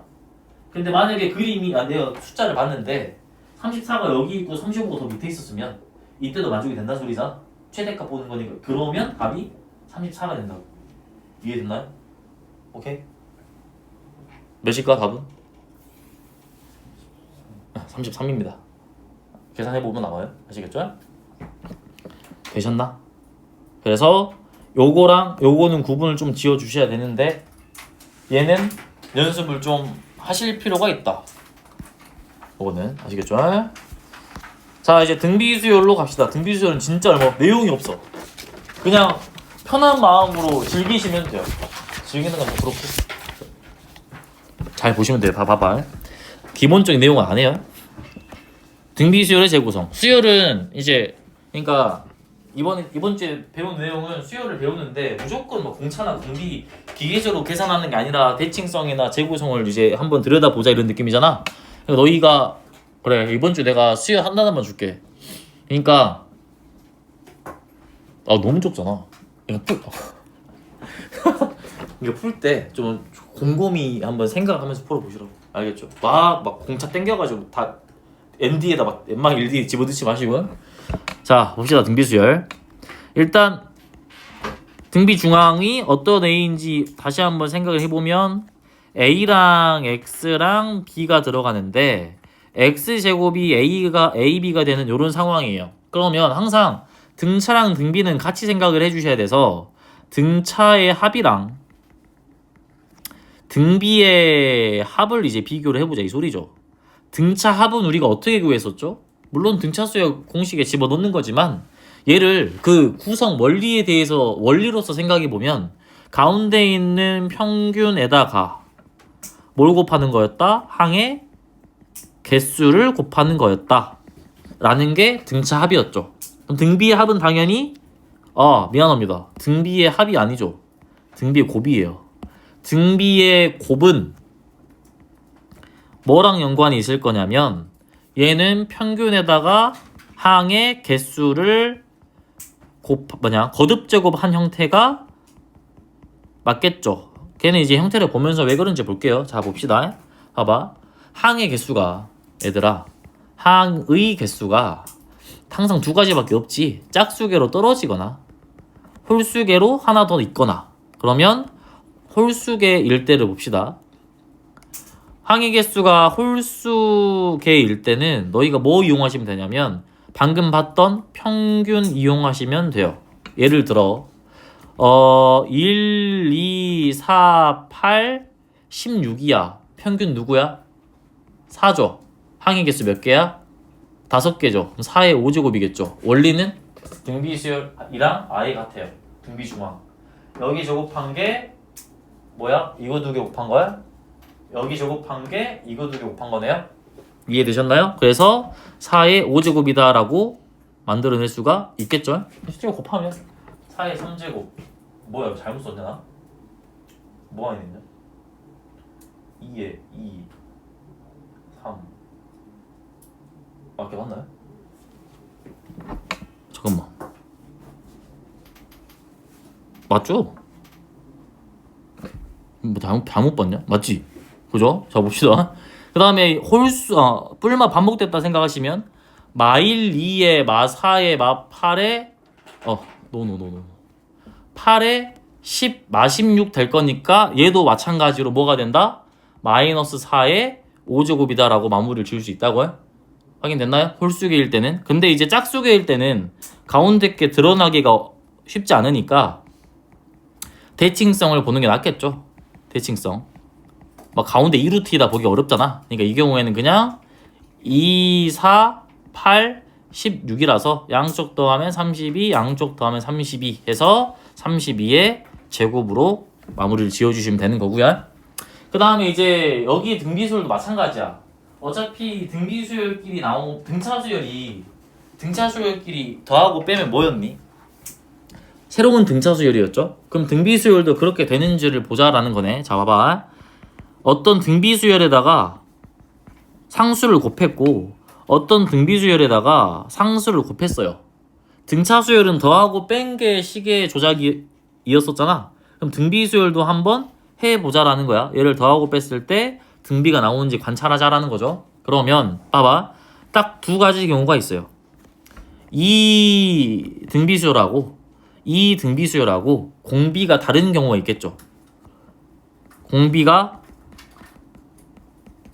근데 만약에 그림이 내가 숫자를 봤는데 34가 여기 있고 35가 더 밑에 있었으면 이때도 만족이 된다는 소리잖아. 최대값 보는 거니까. 그러면 답이 34가 된다고. 이해됐나요? 오케이? 몇일까 답은? 33입니다. 계산해보면 나와요. 아시겠죠? 되셨나? 그래서 요거랑 요거는 구분을 좀 지어 주셔야 되는데 얘는 연습을 좀 하실 필요가 있다. 요거는 아시겠죠? 자 이제 등비수열로 갑시다. 등비수열은 진짜 얼마 내용이 없어. 그냥 편한 마음으로 즐기시면 돼요. 즐기는 건 뭐 그렇고 잘 보시면 돼요. 봐봐. 기본적인 내용은 안 해요. 등비수열의 재구성. 수열은 이제 그러니까 이번 주에 배운 내용은 수열을 배우는데 무조건 뭐 공차나 공비 기계적으로 계산하는 게 아니라 대칭성이나 재구성을 이제 한번 들여다보자 이런 느낌이잖아. 그러니까 너희가 그래 이번 주 내가 수열 한 단어만 줄게. 그러니까 너무 좁잖아. 이거 풀 때 좀 곰곰이 한번 생각하면서 풀어보시라고. 알겠죠? 막 공차 땡겨가지고 다 ND에다 막 엠막 1D 집어넣지 마시고. 자 봅시다. 등비수열 일단 등비 중앙이 어떤 A인지 다시 한번 생각을 해보면 A랑 X랑 B가 들어가는데 X제곱이 AB가 되는 이런 상황이에요. 그러면 항상 등차랑 등비는 같이 생각을 해주셔야 돼서 등차의 합이랑 등비의 합을 이제 비교를 해보자 이 소리죠. 등차 합은 우리가 어떻게 구했었죠? 물론 등차수열 공식에 집어넣는 거지만 얘를 그 구성 원리로서 생각해 보면 가운데 있는 평균에다가 뭘 곱하는 거였다? 항의 개수를 곱하는 거였다 라는 게 등차 합이었죠. 그럼 등비의 합은 당연히 미안합니다. 등비의 합이 아니죠. 등비의 곱이에요. 등비의 곱은 뭐랑 연관이 있을 거냐면 얘는 평균에다가 항의 개수를 거듭 제곱한 형태가 맞겠죠. 걔는 이제 형태를 보면서 왜 그런지 볼게요. 자 봅시다. 봐봐. 항의 개수가 얘들아 항의 개수가 항상 두 가지밖에 없지. 짝수계로 떨어지거나 홀수계로 하나 더 있거나. 그러면 홀수계일 때를 봅시다. 항의 개수가 홀수계일 때는 너희가 뭐 이용하시면 되냐면 방금 봤던 평균 이용하시면 돼요. 예를 들어 1, 2, 4, 8, 16이야. 평균 누구야? 4죠. 항의 개수 몇 개야? 5개죠. 그럼 4의 5제곱이겠죠. 원리는 등비수열이랑 아예 같아요. 등비 중앙. 여기 제곱한 게 뭐야? 이거 두 개 곱한 거야? 여기 제곱한 게 이거 두 개 곱한 거네요. 이해되셨나요? 그래서 4의 5제곱이다 라고 만들어낼 수가 있겠죠. 실제로 곱하면 4의 3제곱 뭐야 잘못 썼냐 나? 뭐가 있는데? 2에 2 3 맞게 맞나요? 잠깐만 맞죠? 뭐 잘못 봤냐? 맞지? 그죠? 자 봅시다. 그 다음에 뿔마 반복됐다 생각하시면 마1 2에 마4에 마8에 노 8에 10 마16 될 거니까 얘도 마찬가지로 뭐가 된다? 마이너스 4에 5제곱이다 라고 마무리를 지을 수 있다고요? 확인됐나요? 홀수계일 때는. 근데 이제 짝수계일 때는 가운데 게 드러나기가 쉽지 않으니까 대칭성을 보는 게 낫겠죠. 대칭성 막 가운데 2루트이다 보기 어렵잖아. 그러니까 이 경우에는 그냥 2, 4, 8, 16이라서 양쪽 더하면 32, 양쪽 더하면 32 해서 32의 제곱으로 마무리를 지어주시면 되는 거고요. 그 다음에 이제 여기 등비수열도 마찬가지야. 어차피 등비수열끼리 나온 등차수열끼리 더하고 빼면 뭐였니? 새로운 등차수열이었죠. 그럼 등비수열도 그렇게 되는지를 보자라는 거네. 자 봐봐. 어떤 등비수열에다가 상수를 곱했고 어떤 등비수열에다가 상수를 곱했어요. 등차수열은 더하고 뺀 게 식의 조작이었었잖아. 그럼 등비수열도 한번 해보자라는 거야. 얘를 더하고 뺐을 때 등비가 나오는지 관찰하자라는 거죠. 그러면 봐봐. 딱 두 가지 경우가 있어요. 이 등비수열하고 공비가 다른 경우가 있겠죠. 공비가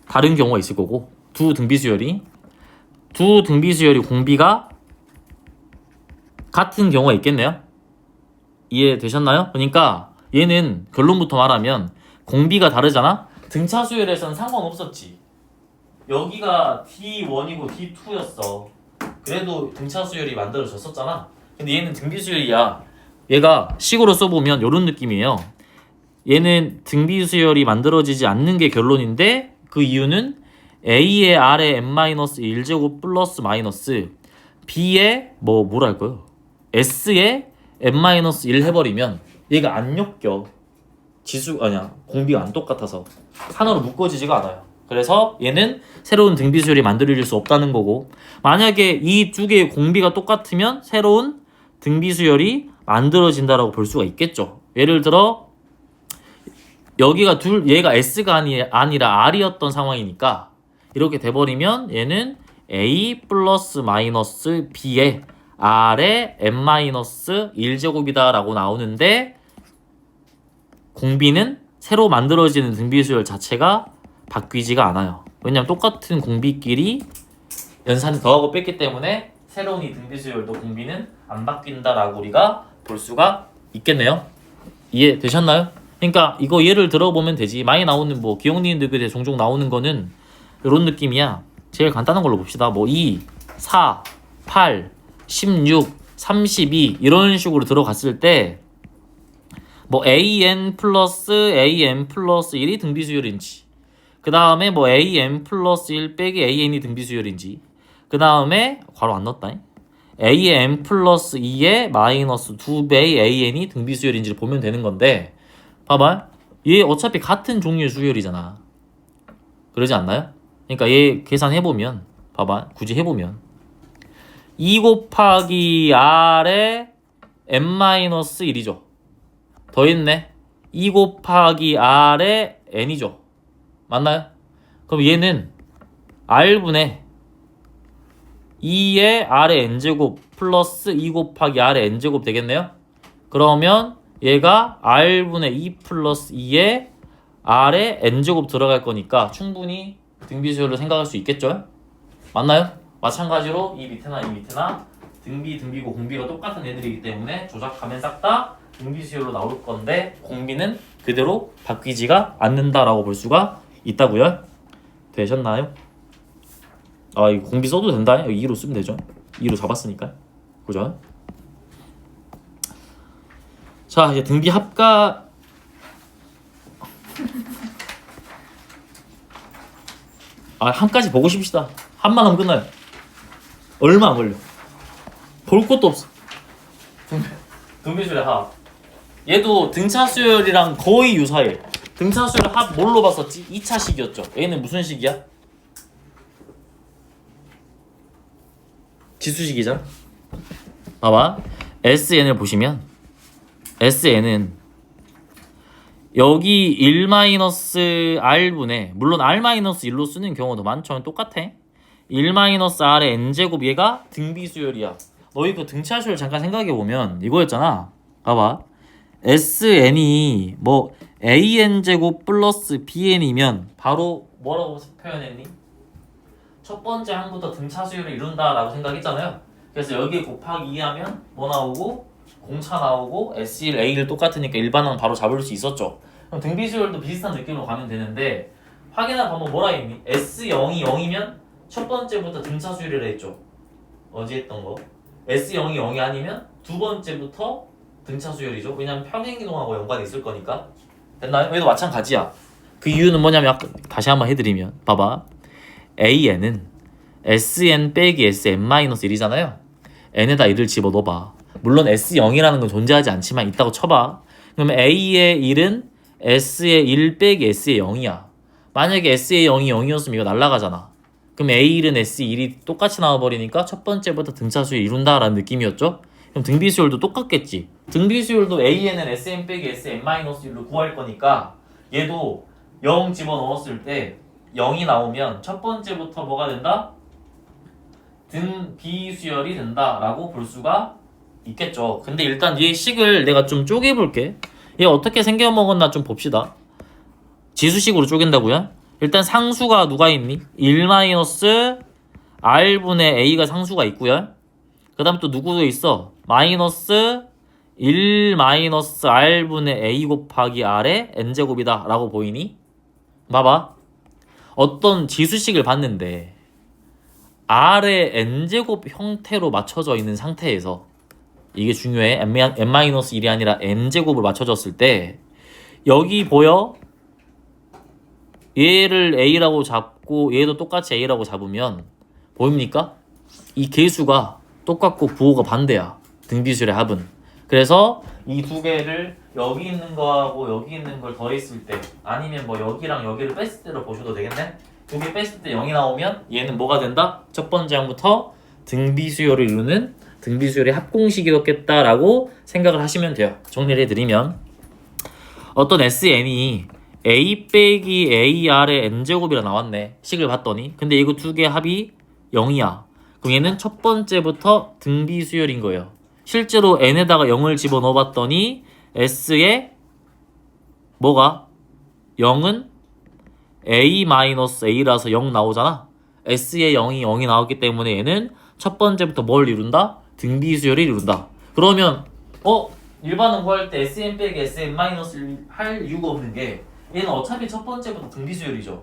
다른 경우가 있을 거고 두 등비수열이 공비가 같은 경우가 있겠네요. 이해되셨나요? 그러니까 얘는 결론부터 말하면 공비가 다르잖아. 등차수열에서는 상관없었지. 여기가 D1이고 D2였어. 그래도 등차수열이 만들어졌었잖아. 근데 얘는 등비수열이야. 얘가 식으로 써보면 이런 느낌이에요. 얘는 등비수열이 만들어지지 않는 게 결론인데 그 이유는 A의 R의 n-1제곱 플러스 마이너스 B의 뭐랄까요? S의 n-1 해버리면 얘가 안 엮여. 공비가 안 똑같아서 하나로 묶어지지가 않아요. 그래서 얘는 새로운 등비수열이 만들어질 수 없다는 거고, 만약에 이 두 개의 공비가 똑같으면 새로운 등비수열이 만들어진다라고 볼 수가 있겠죠. 예를 들어 여기가 얘가 S가 아니라 R이었던 상황이니까 이렇게 돼버리면 얘는 A 플러스 마이너스 B의 R의 n-1제곱이다 라고 나오는데 공비는 새로 만들어지는 등비수열 자체가 바뀌지가 않아요. 왜냐면 똑같은 공비끼리 연산을 더하고 뺐기 때문에 새로운 이 등비수열도 공비는 안 바뀐다라고 우리가 볼 수가 있겠네요. 이해되셨나요? 그러니까 이거 예를 들어보면 되지. 많이 나오는 뭐 기억니은들에 종종 나오는 거는 이런 느낌이야. 제일 간단한 걸로 봅시다. 뭐 2, 4, 8, 16, 32 이런 식으로 들어갔을 때 뭐 an 플러스 1이 등비수열인지, 그 다음에 뭐 an 플러스 1 빼기 an이 등비수열인지, 그 다음에 괄호 안 넣었다. an 플러스 2의 마이너스 2배의 an이 등비수열인지를 보면 되는 건데, 봐봐. 얘 어차피 같은 종류의 수열이잖아. 그러지 않나요? 그러니까 얘 계산해보면, 봐봐. 굳이 해보면 2 곱하기 r의 n-1이죠. 더 있네. 2 곱하기 r의 n이죠. 맞나요? 그럼 얘는 r분의 2의 r의 n제곱 플러스 2 곱하기 r의 n제곱 되겠네요. 그러면 얘가 r분의 2 플러스 2의 r의 n제곱 들어갈 거니까 충분히 등비수열로 생각할 수 있겠죠? 맞나요? 마찬가지로 이 밑에나 등비고 공비가 똑같은 애들이기 때문에 조작하면 싹 다 등비수열로 나올 건데 공비는 그대로 바뀌지가 않는다라고 볼 수가 있다고요. 되셨나요? 아, 이거 공비 써도 된다. 여기 2로 쓰면 되죠. 2로 잡았으니까. 그죠? 자, 이제 등비 합가 한 가지 보고 싶시다. 한만 하면 끝나요. 얼마 안 걸려. 볼 것도 없어. 등비수열의 합. 얘도 등차수열이랑 거의 유사해. 등차수열 합 뭘로 봤었지? 2차식이었죠. 얘는 무슨 식이야? 지수식이잖아. 봐봐. SN을 보시면 SN은 여기 1-r분의, 물론 r-1로 쓰는 경우도 많죠. 똑같아. 1-r의 n제곱 얘가 등비수열이야. 너희 그 등차수열 잠깐 생각해보면 이거였잖아. 봐봐. SN이 뭐 AN제곱 플러스 BN이면 바로 뭐라고 표현했니? 첫 번째 항부터 등차수열을 이룬다 라고 생각했잖아요. 그래서 여기에 곱하기 2 하면 뭐 나오고? 공차 나오고 S1, A를 똑같으니까 일반항 바로 잡을 수 있었죠. 그럼 등비수열도 비슷한 느낌으로 가면 되는데 확인한 방법 뭐라 했니? S0이 0이면 첫 번째부터 등차수열을 했죠. 어제 했던 거. S0이 0이 아니면 두 번째부터 등차수열이죠. 왜냐면 평행이동하고 연관이 있을 거니까. 됐나요? 얘도 마찬가지야. 그 이유는 뭐냐면 다시 한번 해드리면 봐봐. AN은 SN 빼기 SN-1이잖아요. N에다 1을 집어넣어봐. 물론 S0이라는 건 존재하지 않지만 있다고 쳐봐. 그러면 A의 1은 S의 1 빼기 S의 0이야. 만약에 S의 0이 0이었으면 이거 날라가잖아. 그럼 A1은 S1이 똑같이 나와버리니까 첫 번째부터 등차수열 이룬다라는 느낌이었죠? 그럼 등비수열도 똑같겠지. 등비수열도 AN은 SN 빼기 SN-1로 구할 거니까 얘도 0 집어넣었을 때 0이 나오면 첫 번째부터 뭐가 된다? 등비수열이 된다라고 볼 수가 있겠죠. 근데 일단 얘 식을 내가 좀 쪼개볼게. 얘 어떻게 생겨먹었나 좀 봅시다. 지수식으로 쪼갠다고요? 일단 상수가 누가 있니? 1-r분의 a가 상수가 있고요. 그 다음 또 누구도 있어? 마이너스 1-r분의 a 곱하기 r의 n제곱이다 라고 보이니? 봐봐. 어떤 지수식을 봤는데 r의 n제곱 형태로 맞춰져 있는 상태에서, 이게 중요해. n-1이 아니라 n제곱을 맞춰졌을 때 여기 보여? 얘를 a라고 잡고 얘도 똑같이 a라고 잡으면 보입니까? 이 개수가 똑같고 부호가 반대야. 등비수열의 합은. 그래서 이 두 개를 여기 있는 거하고 여기 있는 걸 더했을 때, 아니면 뭐 여기랑 여기를 뺐을 때로 보셔도 되겠네. 두 개 뺐을 때 0이 나오면 얘는 뭐가 된다? 첫 번째 항부터 등비수열을 이루는 등비수열의 합공식이었겠다라고 생각을 하시면 돼요. 정리를 해드리면 어떤 SN이 A 빼기 AR의 N제곱이라 나왔네. 식을 봤더니. 근데 이거 두 개 합이 0이야. 그럼 얘는 첫 번째부터 등비 수열인 거예요. 실제로 n에다가 0을 집어넣어 봤더니 s에 뭐가? 0은 a-a라서 0 나오잖아. s에 0이 나왔기 때문에 얘는 첫 번째부터 뭘 이룬다? 등비 수열을 이룬다. 그러면 일반은 구할 때 sn 빼기 sn 마이너스 할 이유가 없는 게 얘는 어차피 첫 번째부터 등비 수열이죠.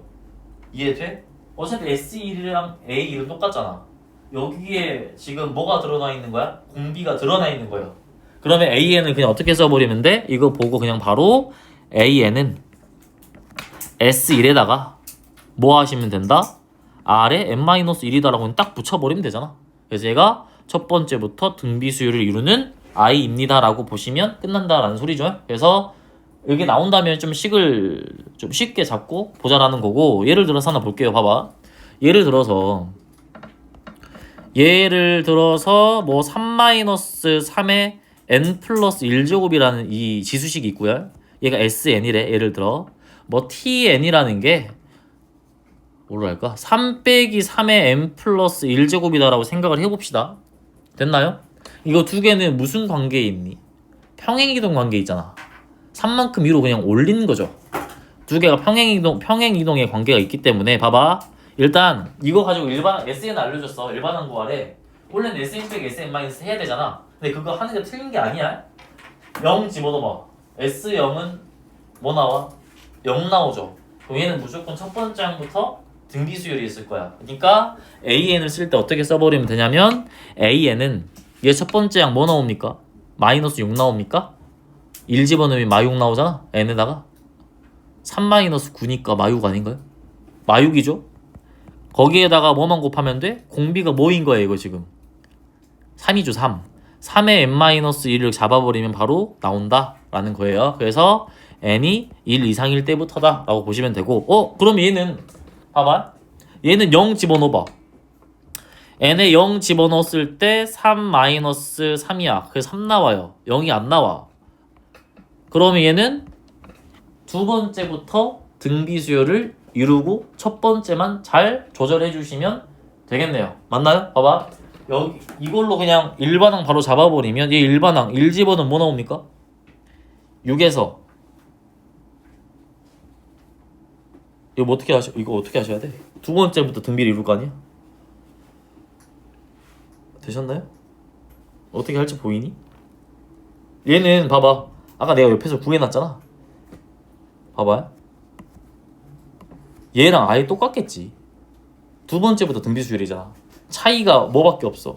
이해돼? 어차피 S1이랑 A1은 똑같잖아. 여기에 지금 뭐가 드러나 있는 거야? 공비가 드러나 있는 거예요. 그러면 AN을 그냥 어떻게 써버리면 돼? 이거 보고 그냥 바로 AN은 S1에다가 뭐 하시면 된다? R에 n-1이다라고 딱 붙여버리면 되잖아. 그래서 얘가 첫 번째부터 등비 수열을 이루는 I입니다 라고 보시면 끝난다라는 소리죠. 그래서 여기 나온다면 좀 식을 좀 쉽게 잡고 보자라는 거고, 예를 들어서 하나 볼게요. 봐봐. 예를 들어서 뭐 3-3의 n 플러스 1제곱이라는 이 지수식이 있고요. 얘가 SN이래. 예를 들어 뭐 TN이라는 게 뭐로 할까? 3 빼기 3의 n 플러스 1제곱이다 라고 생각을 해봅시다. 됐나요? 이거 두 개는 무슨 관계에 있니? 평행이동 관계에 있잖아. 3만큼 위로 그냥 올리는 거죠. 두 개가 평행이동의 관계가 있기 때문에 봐봐. 일단 이거 가지고 일반 SN 알려줬어. 일반항 구하래. 원래는 SN 빼기 SN 마이너스 해야 되잖아. 근데 그거 하는 게 틀린 게 아니야. 0 집어넣어봐. S0은 뭐 나와? 0 나오죠. 그럼 얘는 무조건 첫 번째 항부터 등비 수열이 있을 거야. 그러니까 AN을 쓸 때 어떻게 써버리면 되냐면 AN은 얘 첫 번째 항 뭐 나옵니까? 마이너스 6 나옵니까? 1 집어넣으면 마육 나오잖아. n에다가 3-9니까 마육 아닌가요? 마육이죠. 거기에다가 뭐만 곱하면 돼? 공비가 뭐인 거야 이거 지금? 3이죠. 3. 3의 n-1을 잡아버리면 바로 나온다 라는 거예요. 그래서 n이 1 이상일 때부터다 라고 보시면 되고, 그럼 얘는 봐봐. 얘는 0 집어넣어봐. n에 0 집어넣었을 때 3-3이야. 그래서 3 나와요. 0이 안 나와. 그러면 얘는 두 번째부터 등비 수열을 이루고 첫 번째만 잘 조절해 주시면 되겠네요. 맞나요? 봐봐. 여기 이걸로 그냥 일반항 바로 잡아버리면 얘 일반항 1집어는 뭐 나옵니까? 6에서 이거 어떻게 하셔야 돼? 두 번째부터 등비를 이룰 거 아니야? 되셨나요? 어떻게 할지 보이니? 얘는 봐봐. 아까 내가 옆에서 구해놨잖아. 봐봐. 얘랑 아예 똑같겠지. 두 번째부터 등비 수열이잖아. 차이가 뭐밖에 없어.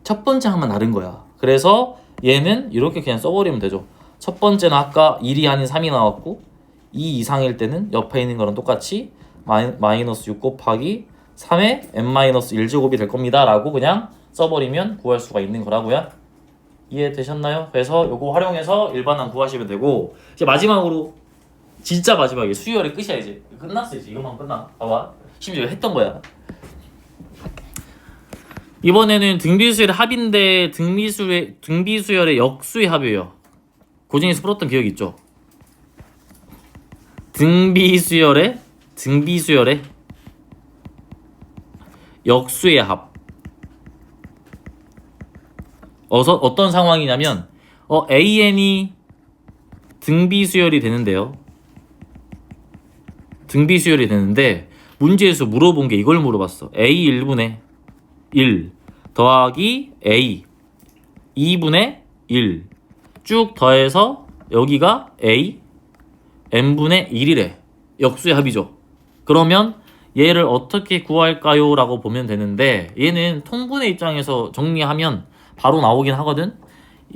첫 번째 항만 다른 거야. 그래서 얘는 이렇게 그냥 써버리면 되죠. 첫 번째는 아까 1이 아닌 3이 나왔고 2 이상일 때는 옆에 있는 거랑 똑같이 마이너스 6 곱하기 3의 n-1제곱이 될 겁니다 라고 그냥 써버리면 구할 수가 있는 거라고요. 이해되셨나요? 그래서 요거 활용해서 일반항 구하시면 되고, 이제 마지막으로 진짜 마지막에 수열이 끝이야. 이제 끝났어. 이제 이것만 끝나. 봐봐. 심지어 했던 거야. 이번에는 등비수열의 합인데 등비수열의 역수의 합이에요. 고증에서 풀었던 기억이 있죠? 등비수열의 역수의 합. 어떤 상황이냐면 AN이 등비수열이 되는데요. 등비수열이 되는데 문제에서 물어본 게 이걸 물어봤어. A 1분의 1 더하기 A 2분의 1 쭉 더해서 여기가 A n분의 1이래. 역수의 합이죠. 그러면 얘를 어떻게 구할까요? 라고 보면 되는데, 얘는 통분의 입장에서 정리하면 바로 나오긴 하거든.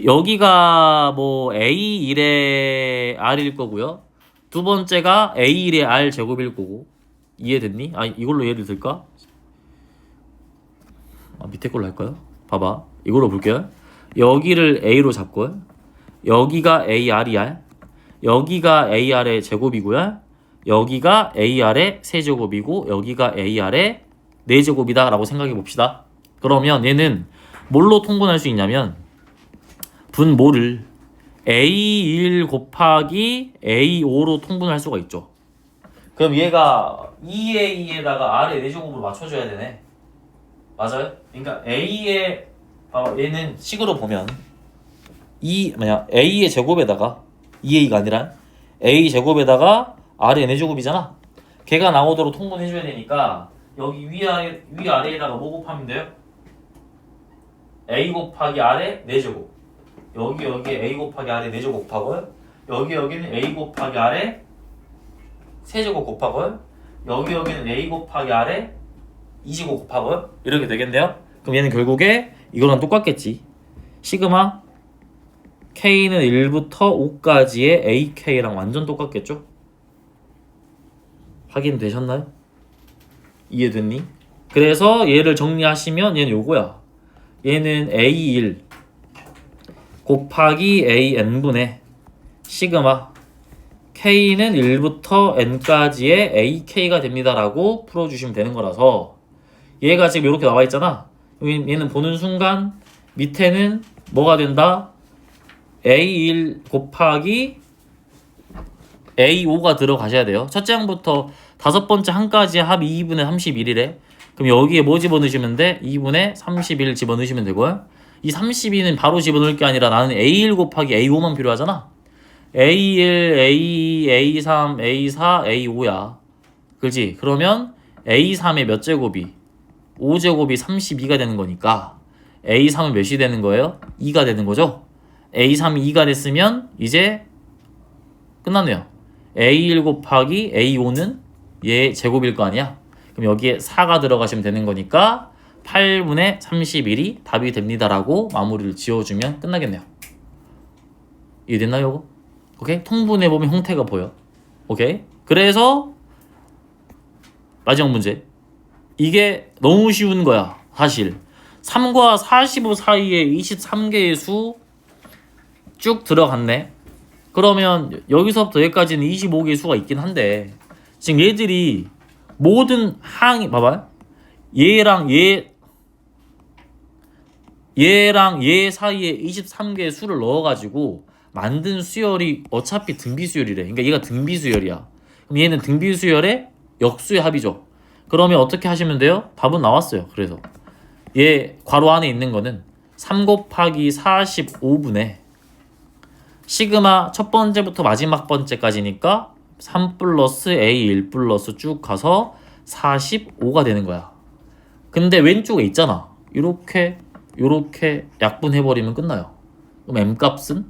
여기가 뭐 A1의 R일 거고요. 두 번째가 A1의 R 제곱일 거고. 이해됐니? 이걸로 예를 들까? 밑에 걸로 할까요? 봐봐. 이걸로 볼게요. 여기를 A로 잡고요. 여기가 AR이야. 여기가 AR의 제곱이고요. 여기가 AR의 세제곱이고 여기가 AR의 4제곱이다 라고 생각해 봅시다. 그러면 얘는 뭘로 통분할 수 있냐면 분모를 A1 곱하기 A5로 통분할 수가 있죠. 그럼 얘가 2A2에다가 R의 4제곱으로 맞춰줘야 되네. 맞아요? 그러니까 A의 얘는 식으로 보면 A의 제곱에다가 2A가 아니라 A 제곱에다가 R의 4제곱이잖아. 걔가 나오도록 통분해줘야 되니까 여기 위아래에다가 뭐 곱하면 돼요? A 곱하기 R의 4제곱. 여기에 A 곱하기 R의 4제곱 곱하고요. 여기는 A 곱하기 R의 3제곱 곱하고요. 여기는 A 곱하기 R의 2제곱 곱하고요. 이렇게 되겠네요. 그럼 얘는 결국에 이거랑 똑같겠지. 시그마 K는 1부터 5까지의 AK랑 완전 똑같겠죠? 확인되셨나요? 이해됐니? 그래서 얘를 정리하시면 얘는 요거야. 얘는 A1 곱하기 AN분의 시그마 K는 1부터 N까지의 AK가 됩니다 라고 풀어주시면 되는 거라서 얘가 지금 이렇게 나와 있잖아. 얘는 보는 순간 밑에는 뭐가 된다? A1 곱하기 A5가 들어가셔야 돼요. 첫째 항부터 다섯 번째 항까지의 합이 2분의 31이래. 그럼 여기에 뭐 집어넣으시면 돼? 2분의 31 집어넣으시면 되고요. 이 32는 바로 집어넣을 게 아니라 나는 A1 곱하기 A5만 필요하잖아. A1, A2, A3, A4, A5야. 그렇지? 그러면 A3의 몇 제곱이? 5제곱이 32가 되는 거니까 A3은 몇이 되는 거예요? 2가 되는 거죠? A3이 2가 됐으면 이제 끝났네요. A1 곱하기 A5는 얘 제곱일 거 아니야? 그럼 여기에 4가 들어가시면 되는 거니까 8분의 31이 답이 됩니다라고 마무리를 지어주면 끝나겠네요. 이해됐나요, 이거? 오케이? 통분해보면 형태가 보여. 오케이? 그래서 마지막 문제. 이게 너무 쉬운 거야, 사실. 3과 45 사이에 23개의 수 쭉 들어갔네. 그러면 여기서부터 여기까지는 25개의 수가 있긴 한데 지금 얘들이 모든 항이 봐봐요. 얘랑 얘 사이에 23개의 수를 넣어가지고 만든 수열이 어차피 등비수열이래. 그러니까 얘가 등비수열이야. 그럼 얘는 등비수열의 역수의 합이죠. 그러면 어떻게 하시면 돼요? 답은 나왔어요. 그래서 얘 괄호 안에 있는 거는 3 곱하기 45분의 시그마 첫 번째부터 마지막 번째까지니까 3 플러스 A 1 플러스 쭉 가서 45가 되는 거야. 근데 왼쪽에 있잖아. 이렇게 약분해버리면 끝나요. 그럼 M값은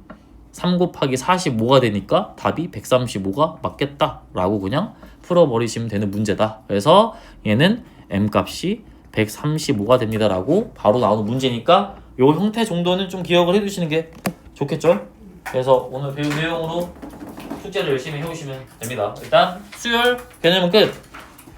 3 곱하기 45가 되니까 답이 135가 맞겠다 라고 그냥 풀어버리시면 되는 문제다. 그래서 얘는 M값이 135가 됩니다 라고 바로 나오는 문제니까 요 형태 정도는 좀 기억을 해두시는 게 좋겠죠? 그래서 오늘 배운 내용으로 숙제를 열심히 해오시면 됩니다. 일단 수열 개념은 끝!